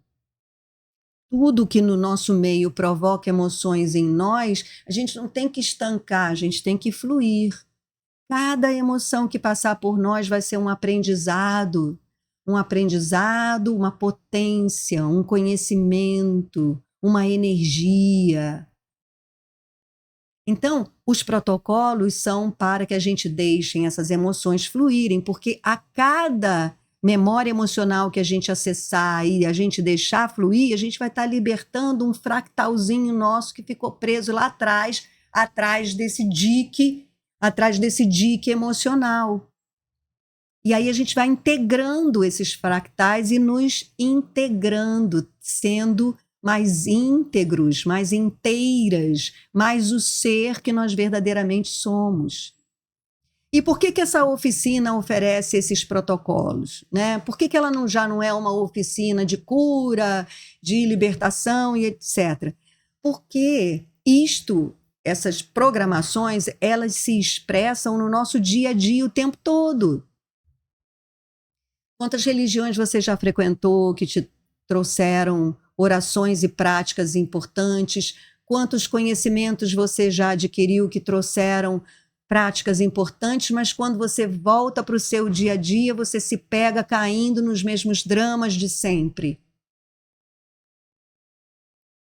Tudo que no nosso meio provoca emoções em nós, a gente não tem que estancar, a gente tem que fluir. Cada emoção que passar por nós vai ser um aprendizado, uma potência, um conhecimento, uma energia. Então, os protocolos são para que a gente deixe essas emoções fluírem, porque a cada memória emocional que a gente acessar e a gente deixar fluir, a gente vai estar libertando um fractalzinho nosso que ficou preso lá atrás, atrás desse dique emocional. E aí a gente vai integrando esses fractais e nos integrando, sendo mais íntegros, mais inteiras, mais o ser que nós verdadeiramente somos. E por que essa oficina oferece esses protocolos, né? Por que ela já não é uma oficina de cura, de libertação e etc? Porque essas programações, elas se expressam no nosso dia a dia o tempo todo. Quantas religiões você já frequentou que te trouxeram orações e práticas importantes? Quantos conhecimentos você já adquiriu que trouxeram práticas importantes, mas quando você volta para o seu dia a dia, você se pega caindo nos mesmos dramas de sempre?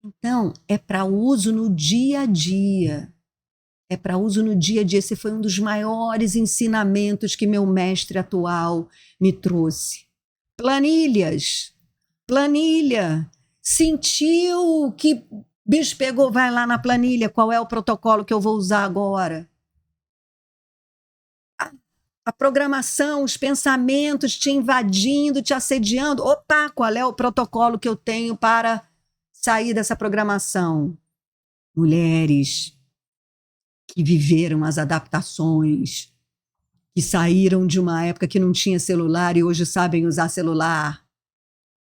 Então, é para uso no dia a dia. É para uso no dia a dia. Esse foi um dos maiores ensinamentos que meu mestre atual me trouxe. Planilhas. Planilha. Sentiu que bicho pegou, vai lá na planilha, qual é o protocolo que eu vou usar agora? A programação, os pensamentos te invadindo, te assediando. Opa, qual é o protocolo que eu tenho para sair dessa programação? Mulheres que viveram as adaptações, que saíram de uma época que não tinha celular e hoje sabem usar celular.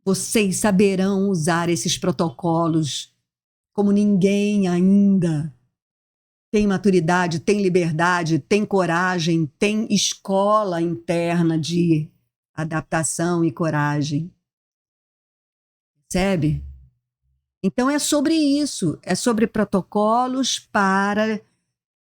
Vocês saberão usar esses protocolos como ninguém ainda. Tem maturidade, tem liberdade, tem coragem, tem escola interna de adaptação e coragem. Percebe? Então é sobre isso, é sobre protocolos para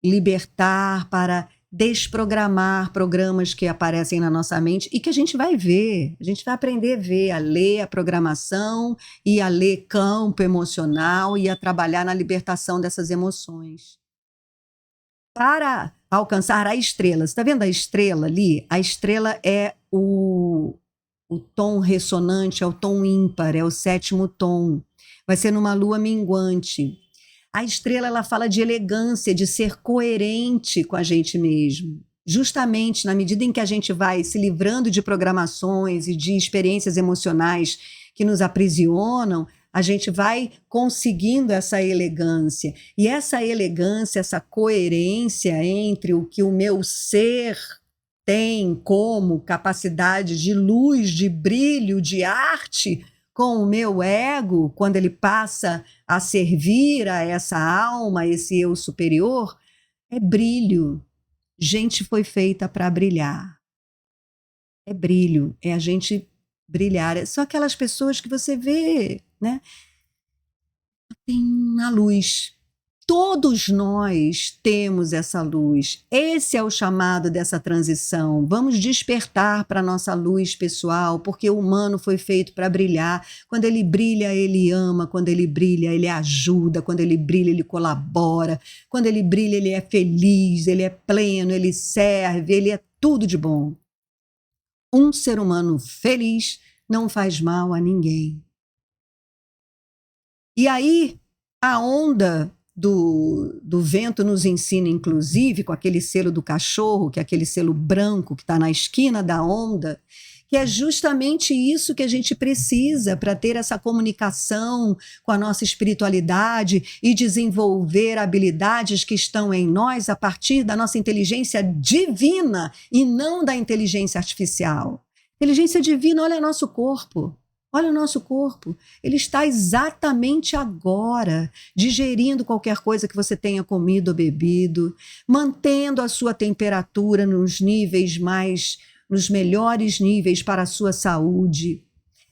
libertar, para desprogramar programas que aparecem na nossa mente e que a gente vai ver, a gente vai aprender a ver, a ler a programação e a ler campo emocional e a trabalhar na libertação dessas emoções. Para alcançar a estrela, você está vendo a estrela ali? A estrela é o tom ressonante, é o tom ímpar, é o 7º tom. Vai ser numa lua minguante. A estrela, ela fala de elegância, de ser coerente com a gente mesmo. Justamente na medida em que a gente vai se livrando de programações e de experiências emocionais que nos aprisionam, a gente vai conseguindo essa elegância. E essa elegância, essa coerência entre o que o meu ser tem como capacidade de luz, de brilho, de arte, com o meu ego, quando ele passa a servir a essa alma, esse eu superior, é brilho. Gente foi feita para brilhar. É brilho, é a gente brilhar. São aquelas pessoas que você vê, né? Tem a luz. Todos nós temos essa luz. Esse é o chamado dessa transição. Vamos despertar para a nossa luz pessoal, porque o humano foi feito para brilhar. Quando ele brilha, ele ama. Quando ele brilha, ele ajuda. Quando ele brilha, ele colabora. Quando ele brilha, ele é feliz, ele é pleno, ele serve, ele é tudo de bom. Um ser humano feliz não faz mal a ninguém. E aí, a onda do vento nos ensina, inclusive, com aquele selo do cachorro, que é aquele selo branco que está na esquina da onda, que é justamente isso que a gente precisa para ter essa comunicação com a nossa espiritualidade e desenvolver habilidades que estão em nós a partir da nossa inteligência divina e não da inteligência artificial. Inteligência divina, olha nosso corpo. Olha o nosso corpo, ele está exatamente agora digerindo qualquer coisa que você tenha comido ou bebido, mantendo a sua temperatura nos melhores níveis para a sua saúde.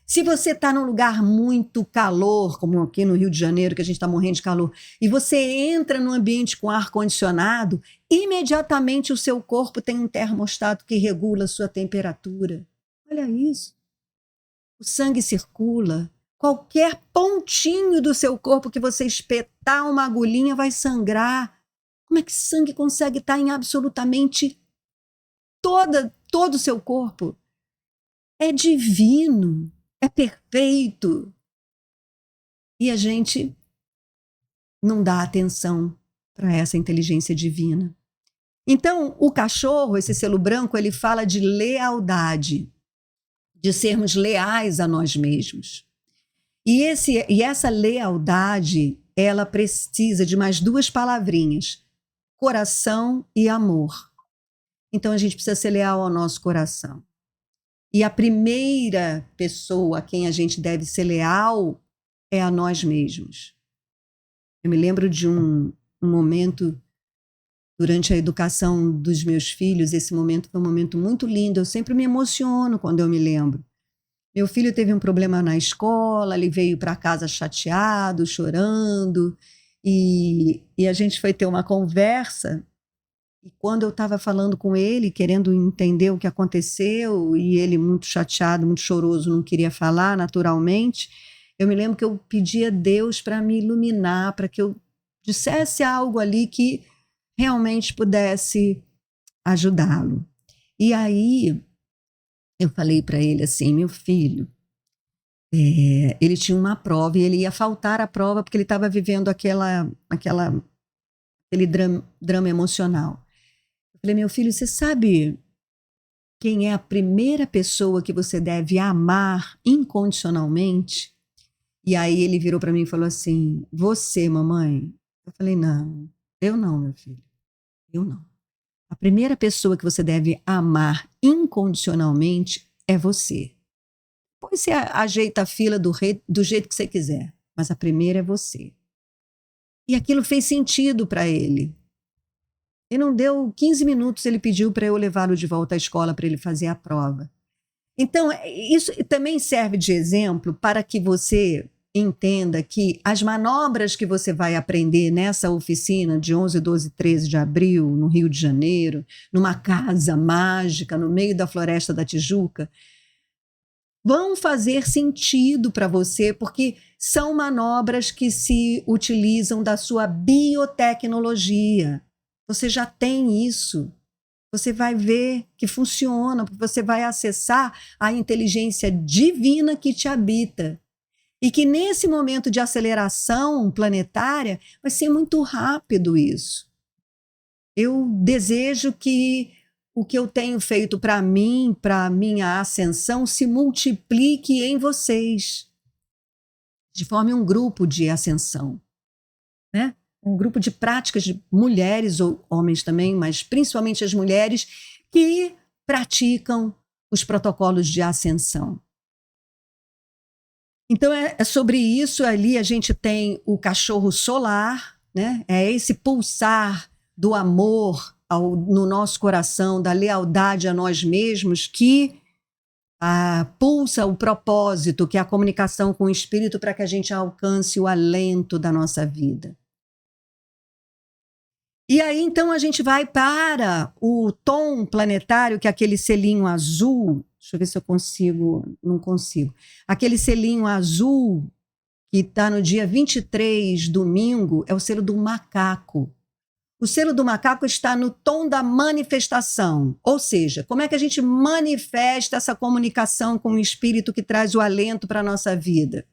Se você está num lugar muito calor, como aqui no Rio de Janeiro, que a gente está morrendo de calor, e você entra num ambiente com ar-condicionado, imediatamente o seu corpo tem um termostato que regula a sua temperatura. Olha isso. O sangue circula. Qualquer pontinho do seu corpo que você espetar uma agulhinha vai sangrar. Como é que sangue consegue estar em absolutamente todo o seu corpo? é divino, é perfeito. E a gente não dá atenção para essa inteligência divina. Então, o cachorro, esse selo branco, ele fala de lealdade, de sermos leais a nós mesmos. E essa lealdade, ela precisa de mais duas palavrinhas: coração e amor. Então, a gente precisa ser leal ao nosso coração. E a primeira pessoa a quem a gente deve ser leal é a nós mesmos. Eu me lembro de um momento durante a educação dos meus filhos. Esse momento foi um momento muito lindo. Eu sempre me emociono quando eu me lembro. Meu filho teve um problema na escola, ele veio para casa chateado, chorando, e a gente foi ter uma conversa. E quando eu estava falando com ele, querendo entender o que aconteceu, e ele muito chateado, muito choroso, não queria falar naturalmente, eu me lembro que eu pedi a Deus para me iluminar, para que eu dissesse algo ali que realmente pudesse ajudá-lo. E aí eu falei para ele assim: meu filho, ele tinha uma prova e ele ia faltar a prova porque ele estava vivendo aquele drama emocional. Eu falei: meu filho, você sabe quem é a primeira pessoa que você deve amar incondicionalmente? E aí ele virou para mim e falou assim: você, mamãe. Eu falei: não, eu não, meu filho, eu não. A primeira pessoa que você deve amar incondicionalmente é você. Depois você ajeita a fila do jeito que você quiser, mas a primeira é você. E aquilo fez sentido para ele. E não deu 15 minutos, ele pediu para eu levá-lo de volta à escola para ele fazer a prova. Então, isso também serve de exemplo para que você entenda que as manobras que você vai aprender nessa oficina de 11, 12, 13 de abril, no Rio de Janeiro, numa casa mágica, no meio da Floresta da Tijuca, vão fazer sentido para você, porque são manobras que se utilizam da sua biotecnologia. Você já tem isso. Você vai ver que funciona, porque você vai acessar a inteligência divina que te habita. E que nesse momento de aceleração planetária vai ser muito rápido isso. Eu desejo que o que eu tenho feito para mim, para a minha ascensão, se multiplique em vocês. De forma um grupo de ascensão, né? Um grupo de práticas de mulheres ou homens também, mas principalmente as mulheres que praticam os protocolos de ascensão. Então é sobre isso. Ali a gente tem o cachorro solar, né? É esse pulsar do amor no nosso coração, da lealdade a nós mesmos, que pulsa o propósito, que é a comunicação com o espírito, para que a gente alcance o alento da nossa vida. E aí, então, a gente vai para o tom planetário, que é aquele selinho azul. Deixa eu ver se eu consigo. Não consigo. Aquele selinho azul que está no dia 23, domingo, é o selo do macaco. O selo do macaco está no tom da manifestação. Ou seja, como é que a gente manifesta essa comunicação com o espírito que traz o alento para a nossa vida?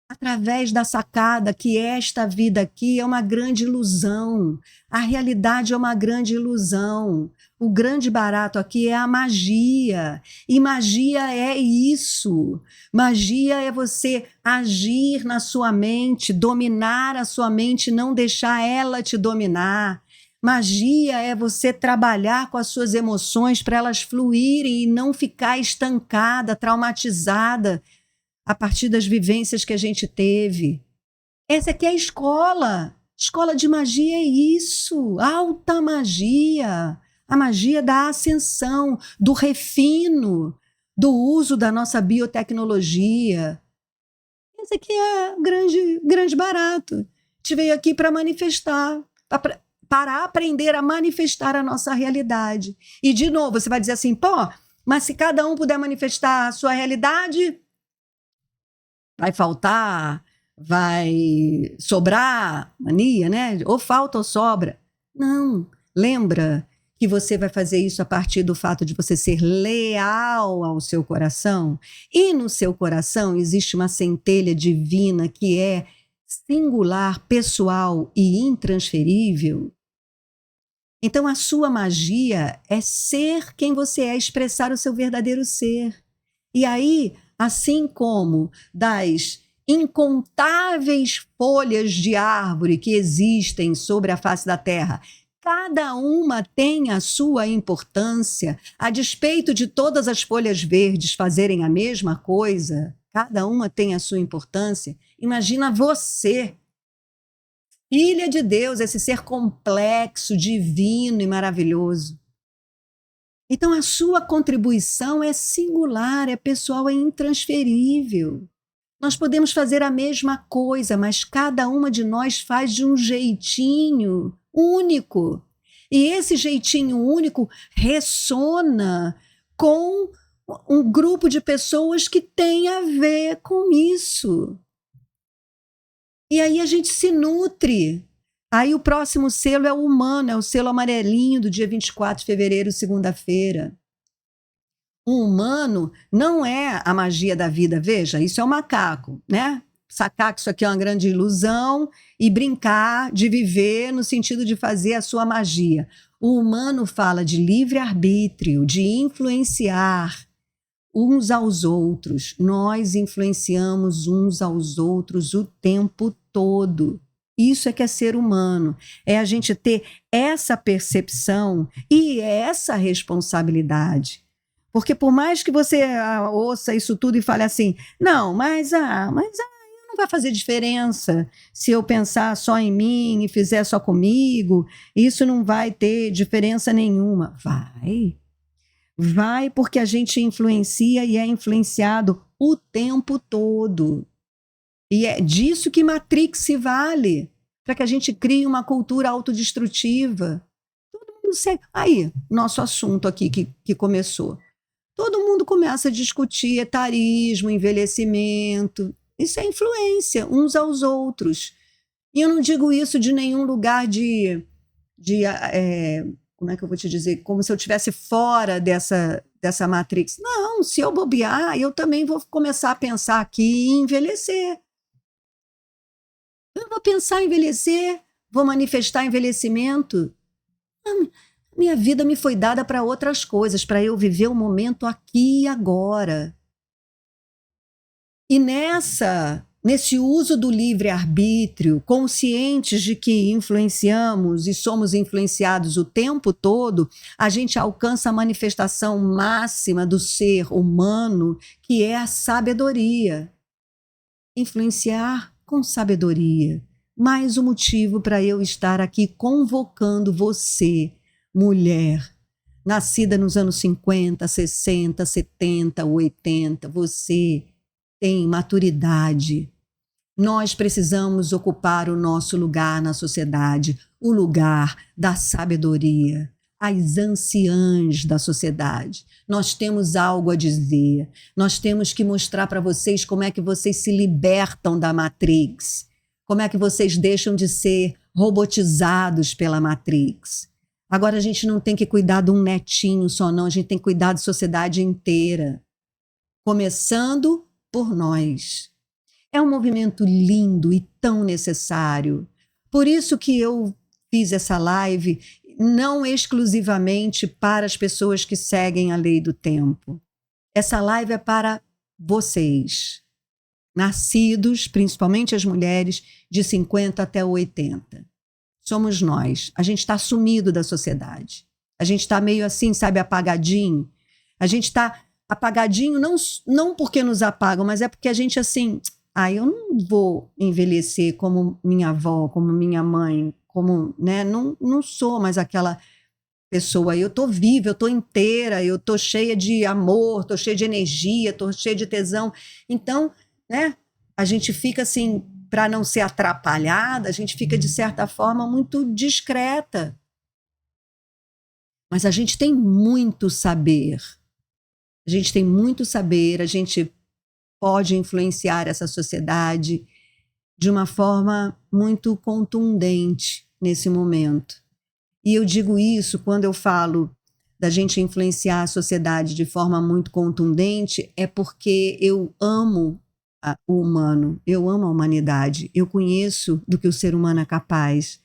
Através da sacada que esta vida aqui é uma grande ilusão. A realidade é uma grande ilusão. O grande barato aqui é a magia. E magia é isso. Magia é você agir na sua mente, dominar a sua mente, não deixar ela te dominar. Magia é você trabalhar com as suas emoções para elas fluírem e não ficar estancada, traumatizada a partir das vivências que a gente teve. Essa aqui é a escola. Escola de magia é isso. Alta magia. A magia da ascensão, do refino, do uso da nossa biotecnologia. Esse aqui é grande barato. A gente veio aqui para manifestar, para aprender a manifestar a nossa realidade. E, de novo, você vai dizer assim: pô, mas se cada um puder manifestar a sua realidade, vai faltar, vai sobrar, mania, né? Ou falta ou sobra. Não, lembra que você vai fazer isso a partir do fato de você ser leal ao seu coração. E no seu coração existe uma centelha divina que é singular, pessoal e intransferível. Então a sua magia é ser quem você é, expressar o seu verdadeiro ser. E aí, assim como das incontáveis folhas de árvore que existem sobre a face da terra, cada uma tem a sua importância, a despeito de todas as folhas verdes fazerem a mesma coisa, cada uma tem a sua importância. Imagina você, filha de Deus, esse ser complexo, divino e maravilhoso. Então a sua contribuição é singular, é pessoal, é intransferível. Nós podemos fazer a mesma coisa, mas cada uma de nós faz de um jeitinho único. E esse jeitinho único ressona com um grupo de pessoas que tem a ver com isso. E aí a gente se nutre. Aí o próximo selo é o humano, é o selo amarelinho do dia 24 de fevereiro, segunda-feira. O humano não é a magia da vida, veja, isso é o macaco, né? Sacar que isso aqui é uma grande ilusão e brincar de viver no sentido de fazer a sua magia. O humano fala de livre-arbítrio, de influenciar uns aos outros. Nós influenciamos uns aos outros o tempo todo. Isso é que é ser humano, é a gente ter essa percepção e essa responsabilidade. Porque por mais que você ouça isso tudo e fale assim, não, mas não vai fazer diferença se eu pensar só em mim e fizer só comigo, isso não vai ter diferença nenhuma. Vai porque a gente influencia e é influenciado o tempo todo. E é disso que Matrix se vale, para que a gente crie uma cultura autodestrutiva. Todo mundo segue. Aí, nosso assunto aqui que começou. Todo mundo começa a discutir etarismo, envelhecimento. Isso é influência uns aos outros. E eu não digo isso de nenhum lugar como é que eu vou te dizer? Como se eu estivesse fora dessa matrix. Não, se eu bobear, eu também vou começar a pensar aqui em envelhecer. Eu vou pensar em envelhecer, vou manifestar envelhecimento. Minha vida me foi dada para outras coisas, para eu viver o momento aqui e agora. E nesse uso do livre-arbítrio, conscientes de que influenciamos e somos influenciados o tempo todo, a gente alcança a manifestação máxima do ser humano, que é a sabedoria. Influenciar com sabedoria. Mais um motivo para eu estar aqui convocando você, mulher, nascida nos anos 50, 60, 70, 80, você tem maturidade. Nós precisamos ocupar o nosso lugar na sociedade, o lugar da sabedoria, as anciãs da sociedade. Nós temos algo a dizer, nós temos que mostrar para vocês como é que vocês se libertam da Matrix, como é que vocês deixam de ser robotizados pela Matrix. Agora a gente não tem que cuidar de um netinho só não, a gente tem que cuidar da sociedade inteira, começando por nós. É um movimento lindo e tão necessário. Por isso que eu fiz essa live não exclusivamente para as pessoas que seguem a lei do tempo. Essa live é para vocês, nascidos, principalmente as mulheres, de 50 até 80. Somos nós. A gente está sumido da sociedade. A gente está meio assim, sabe, apagadinho. A gente está apagadinho não porque nos apagam, mas é porque a gente assim... eu não vou envelhecer como minha avó, como minha mãe, né? Não sou mais aquela pessoa. Eu estou viva, eu estou inteira, eu estou cheia de amor, estou cheia de energia, estou cheia de tesão. Então, né? A gente fica assim, para não ser atrapalhada, a gente fica, de certa forma, muito discreta. Mas a gente tem muito saber. A gente tem muito saber, a gente pode influenciar essa sociedade de uma forma muito contundente nesse momento. E eu digo isso quando eu falo da gente influenciar a sociedade de forma muito contundente, é porque eu amo o humano, eu amo a humanidade, eu conheço do que o ser humano é capaz,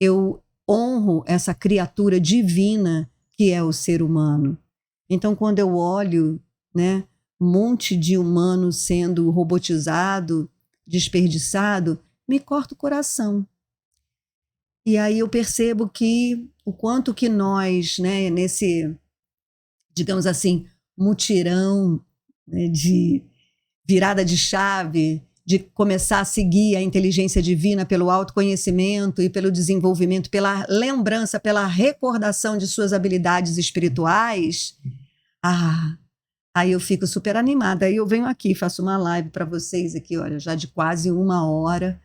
eu honro essa criatura divina que é o ser humano. Então, quando eu olho, né, um monte de humano sendo robotizado, desperdiçado, me corta o coração. E aí eu percebo que o quanto que nós, né, nesse, digamos assim, mutirão, né, de virada de chave, de começar a seguir a inteligência divina pelo autoconhecimento e pelo desenvolvimento, pela lembrança, pela recordação de suas habilidades espirituais, aí eu fico super animada. Aí eu venho aqui, faço uma live para vocês aqui, olha, já de quase 1 hora,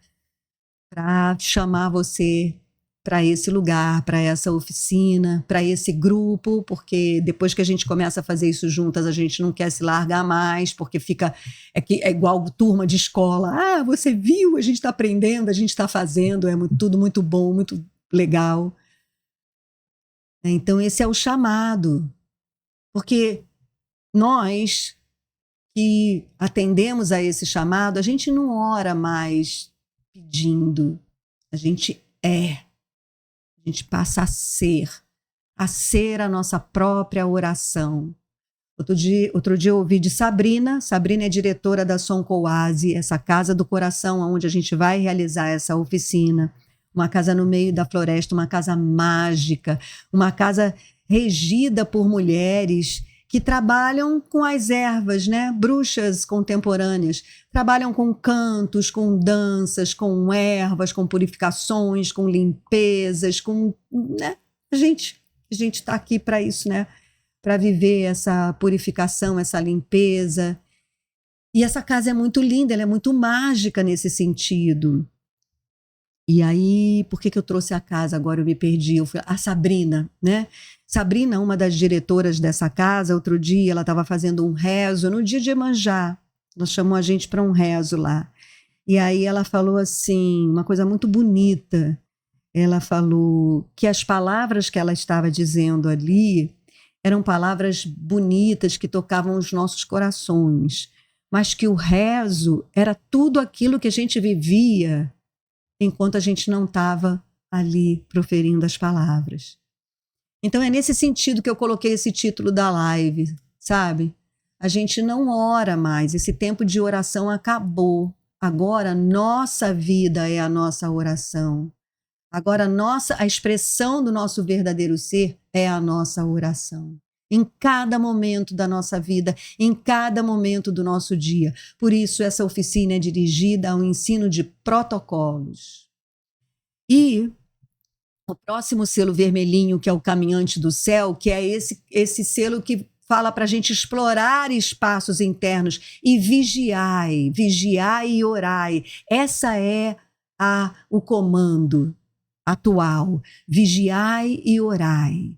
para chamar você para esse lugar, para essa oficina, para esse grupo, porque depois que a gente começa a fazer isso juntas, a gente não quer se largar mais, porque fica é igual turma de escola. Ah, você viu? A gente está aprendendo, a gente está fazendo, tudo muito bom, muito legal. Então esse é o chamado, porque nós que atendemos a esse chamado, a gente não ora mais pedindo, a gente é. A gente passa a ser a nossa própria oração. Outro dia eu ouvi de Sabrina é diretora da Soncoase, essa casa do coração, onde a gente vai realizar essa oficina. Uma casa no meio da floresta, uma casa mágica, uma casa regida por mulheres que trabalham com as ervas, né? Bruxas contemporâneas, trabalham com cantos, com danças, com ervas, com purificações, com limpezas, né? A gente está aqui para isso, né? Para viver essa purificação, essa limpeza. E essa casa é muito linda, ela é muito mágica nesse sentido. E aí, por que eu trouxe a casa? Agora eu me perdi. A Sabrina, né? Sabrina, uma das diretoras dessa casa, outro dia ela estava fazendo um rezo no dia de Iemanjá. Ela chamou a gente para um rezo lá. E aí ela falou assim, uma coisa muito bonita. Ela falou que as palavras que ela estava dizendo ali eram palavras bonitas que tocavam os nossos corações, mas que o rezo era tudo aquilo que a gente vivia enquanto a gente não estava ali proferindo as palavras. Então é nesse sentido que eu coloquei esse título da live, sabe? A gente não ora mais, esse tempo de oração acabou. Agora nossa vida é a nossa oração. Agora a expressão do nosso verdadeiro ser é a nossa oração. Em cada momento da nossa vida, em cada momento do nosso dia. Por isso, essa oficina é dirigida ao ensino de protocolos. E o próximo selo vermelhinho, que é o Caminhante do Céu, que é esse selo que fala para a gente explorar espaços internos e vigiai e orai. Essa é o comando atual. Vigiai e orai.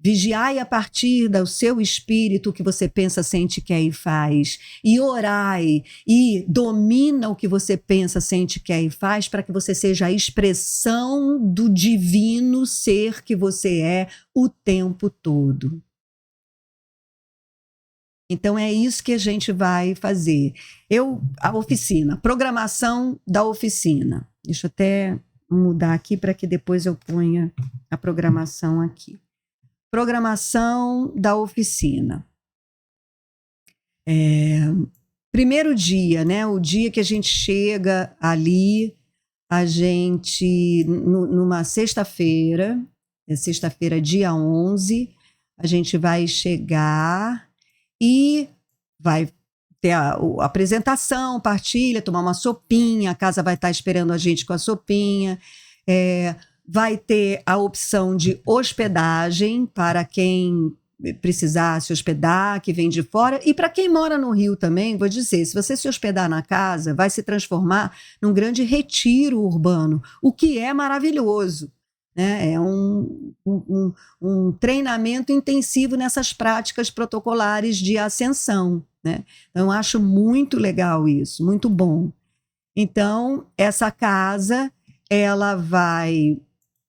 Vigiai a partir do seu espírito, o que você pensa, sente, quer e faz. E orai, e domina o que você pensa, sente, quer e faz, para que você seja a expressão do divino ser que você é o tempo todo. Então é isso que a gente vai fazer. A oficina, programação da oficina. Deixa eu até mudar aqui para que depois eu ponha a programação aqui. Programação da oficina. Primeiro dia, né? O dia que a gente chega ali, a gente, numa sexta-feira, sexta-feira, dia 11, a gente vai chegar e vai ter a apresentação, partilha, tomar uma sopinha, a casa vai estar esperando a gente com a sopinha, vai ter a opção de hospedagem para quem precisar se hospedar, que vem de fora, e para quem mora no Rio também, vou dizer, se você se hospedar na casa, vai se transformar num grande retiro urbano, o que é maravilhoso, né? É um treinamento intensivo nessas práticas protocolares de ascensão, né? Então, eu acho muito legal isso, muito bom. Então, essa casa, ela vai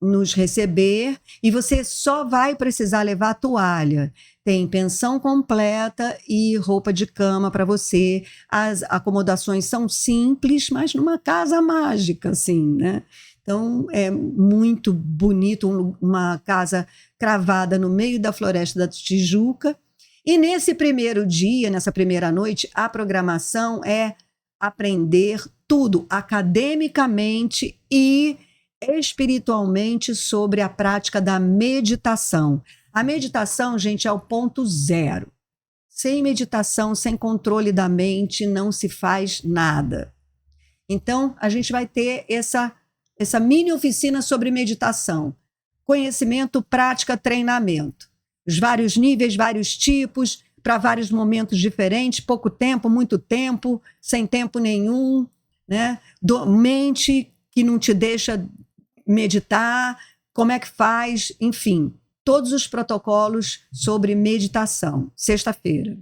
nos receber e você só vai precisar levar a toalha. Tem pensão completa e roupa de cama para você. As acomodações são simples, mas numa casa mágica, assim, né? Então, é muito bonito, uma casa cravada no meio da Floresta da Tijuca. E nesse primeiro dia, nessa primeira noite, a programação é aprender tudo academicamente e espiritualmente sobre a prática da meditação. A meditação, gente, é o ponto zero. Sem meditação, sem controle da mente, não se faz nada. Então, a gente vai ter essa mini oficina sobre meditação. Conhecimento, prática, treinamento. Os vários níveis, vários tipos, para vários momentos diferentes, pouco tempo, muito tempo, sem tempo nenhum, né? Mente que não te deixa meditar, como é que faz, enfim, todos os protocolos sobre meditação, sexta-feira.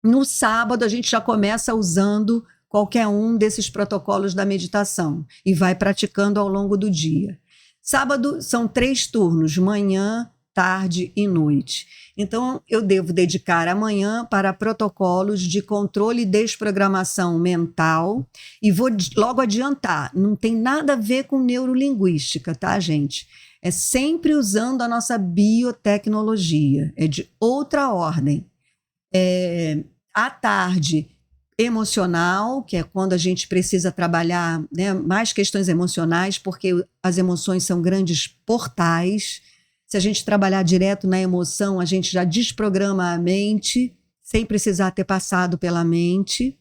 No sábado, a gente já começa usando qualquer um desses protocolos da meditação e vai praticando ao longo do dia. Sábado são 3 turnos, manhã, tarde e noite. Então, eu devo dedicar amanhã para protocolos de controle e desprogramação mental e vou logo adiantar, não tem nada a ver com neurolinguística, tá, gente? É sempre usando a nossa biotecnologia, é de outra ordem. À tarde, emocional, que é quando a gente precisa trabalhar, né, mais questões emocionais, porque as emoções são grandes portais. Se a gente trabalhar direto na emoção, a gente já desprograma a mente, sem precisar ter passado pela mente.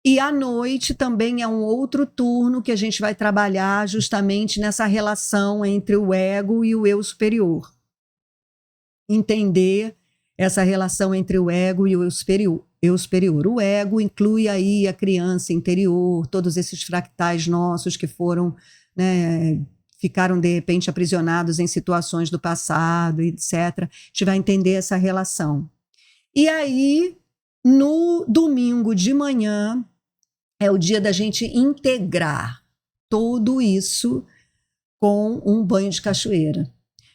E à noite também é um outro turno que a gente vai trabalhar justamente nessa relação entre o ego e o eu superior. Entender essa relação entre o ego e o eu superior. O ego inclui aí a criança interior, todos esses fractais nossos que foram, né, ficaram de repente aprisionados em situações do passado, etc. A gente vai entender essa relação. E aí, no domingo de manhã, é o dia da gente integrar tudo isso com um banho de cachoeira.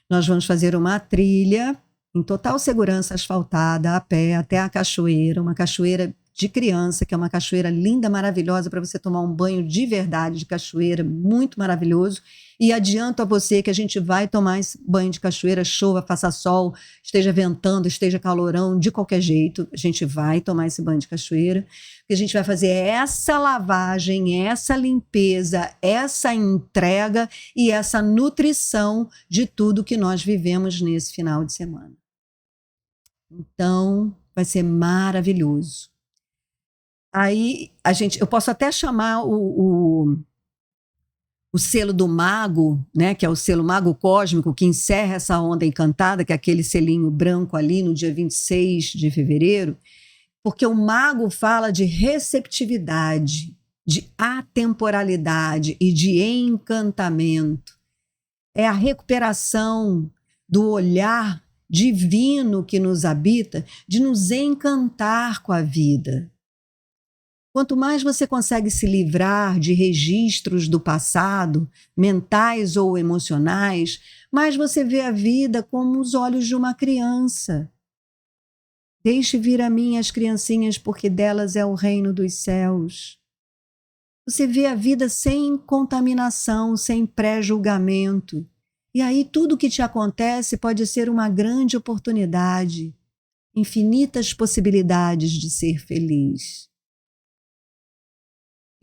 Nós vamos fazer uma trilha em total segurança asfaltada, a pé, até a cachoeira, uma cachoeira de criança, que é uma cachoeira linda, maravilhosa, para você tomar um banho de verdade de cachoeira, muito maravilhoso. E adianto a você que a gente vai tomar esse banho de cachoeira, chova, faça sol, esteja ventando, esteja calorão, de qualquer jeito, a gente vai tomar esse banho de cachoeira, porque a gente vai fazer essa lavagem, essa limpeza, essa entrega e essa nutrição de tudo que nós vivemos nesse final de semana. Então, vai ser maravilhoso. Aí, eu posso até chamar o selo do mago, né, que é o selo mago cósmico, que encerra essa onda encantada, que é aquele selinho branco ali no dia 26 de fevereiro, porque o mago fala de receptividade, de atemporalidade e de encantamento. É a recuperação do olhar divino que nos habita, de nos encantar com a vida. Quanto mais você consegue se livrar de registros do passado, mentais ou emocionais, mais você vê a vida como os olhos de uma criança. Deixe vir a mim as criancinhas, porque delas é o reino dos céus. Você vê a vida sem contaminação, sem pré-julgamento. E aí tudo que te acontece pode ser uma grande oportunidade, infinitas possibilidades de ser feliz.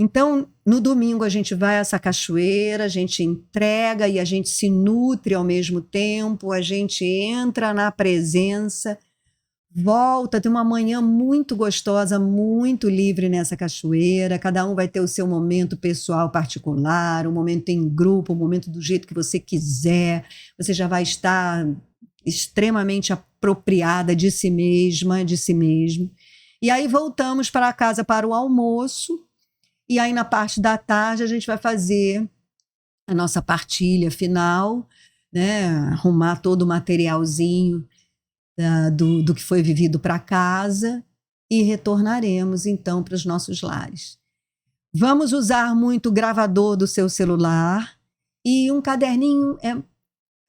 Então, no domingo a gente vai a essa cachoeira, a gente entrega e a gente se nutre ao mesmo tempo, a gente entra na presença, volta, tem uma manhã muito gostosa, muito livre nessa cachoeira, cada um vai ter o seu momento pessoal particular, um momento em grupo, um momento do jeito que você quiser, você já vai estar extremamente apropriada de si mesma, de si mesmo. E aí voltamos para casa para o almoço, e aí na parte da tarde a gente vai fazer a nossa partilha final, né? Arrumar todo o materialzinho do que foi vivido para casa e retornaremos então para os nossos lares. Vamos usar muito o gravador do seu celular E um caderninho é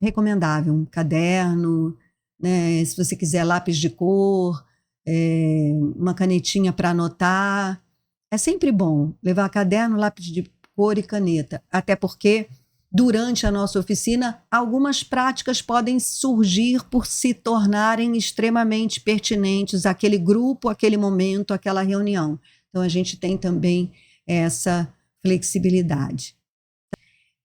recomendável, um caderno, né? Se você quiser lápis de cor, uma canetinha para anotar. É sempre bom levar caderno, lápis de cor e caneta, até porque durante a nossa oficina algumas práticas podem surgir por se tornarem extremamente pertinentes àquele grupo, àquele momento, àquela reunião. Então a gente tem também essa flexibilidade.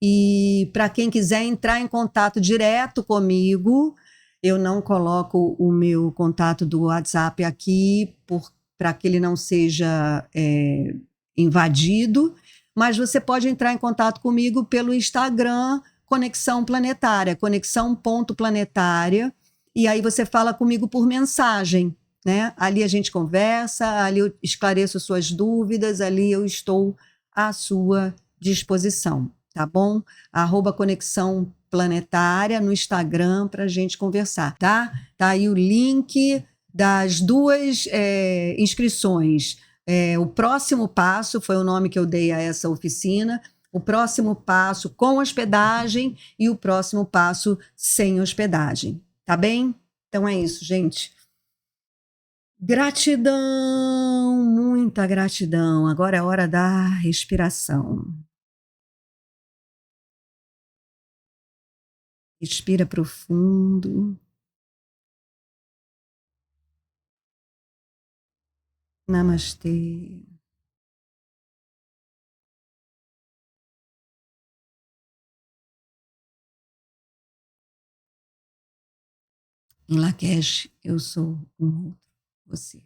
E para quem quiser entrar em contato direto comigo, eu não coloco o meu contato do WhatsApp aqui para que ele não seja invadido, mas você pode entrar em contato comigo pelo Instagram Conexão Planetária, conexão.planetária, e aí você fala comigo por mensagem, né? Ali a gente conversa, ali eu esclareço suas dúvidas, ali eu estou à sua disposição, tá bom? @Conexão Planetária no Instagram para a gente conversar, tá? Tá aí o link das duas inscrições. O próximo passo foi o nome que eu dei a essa oficina. O próximo passo com hospedagem e o próximo passo sem hospedagem. Tá bem? Então é isso, gente. Gratidão, muita gratidão. Agora é a hora da respiração. Respira profundo. Namastê. Em Lakesh, eu sou um outro, você.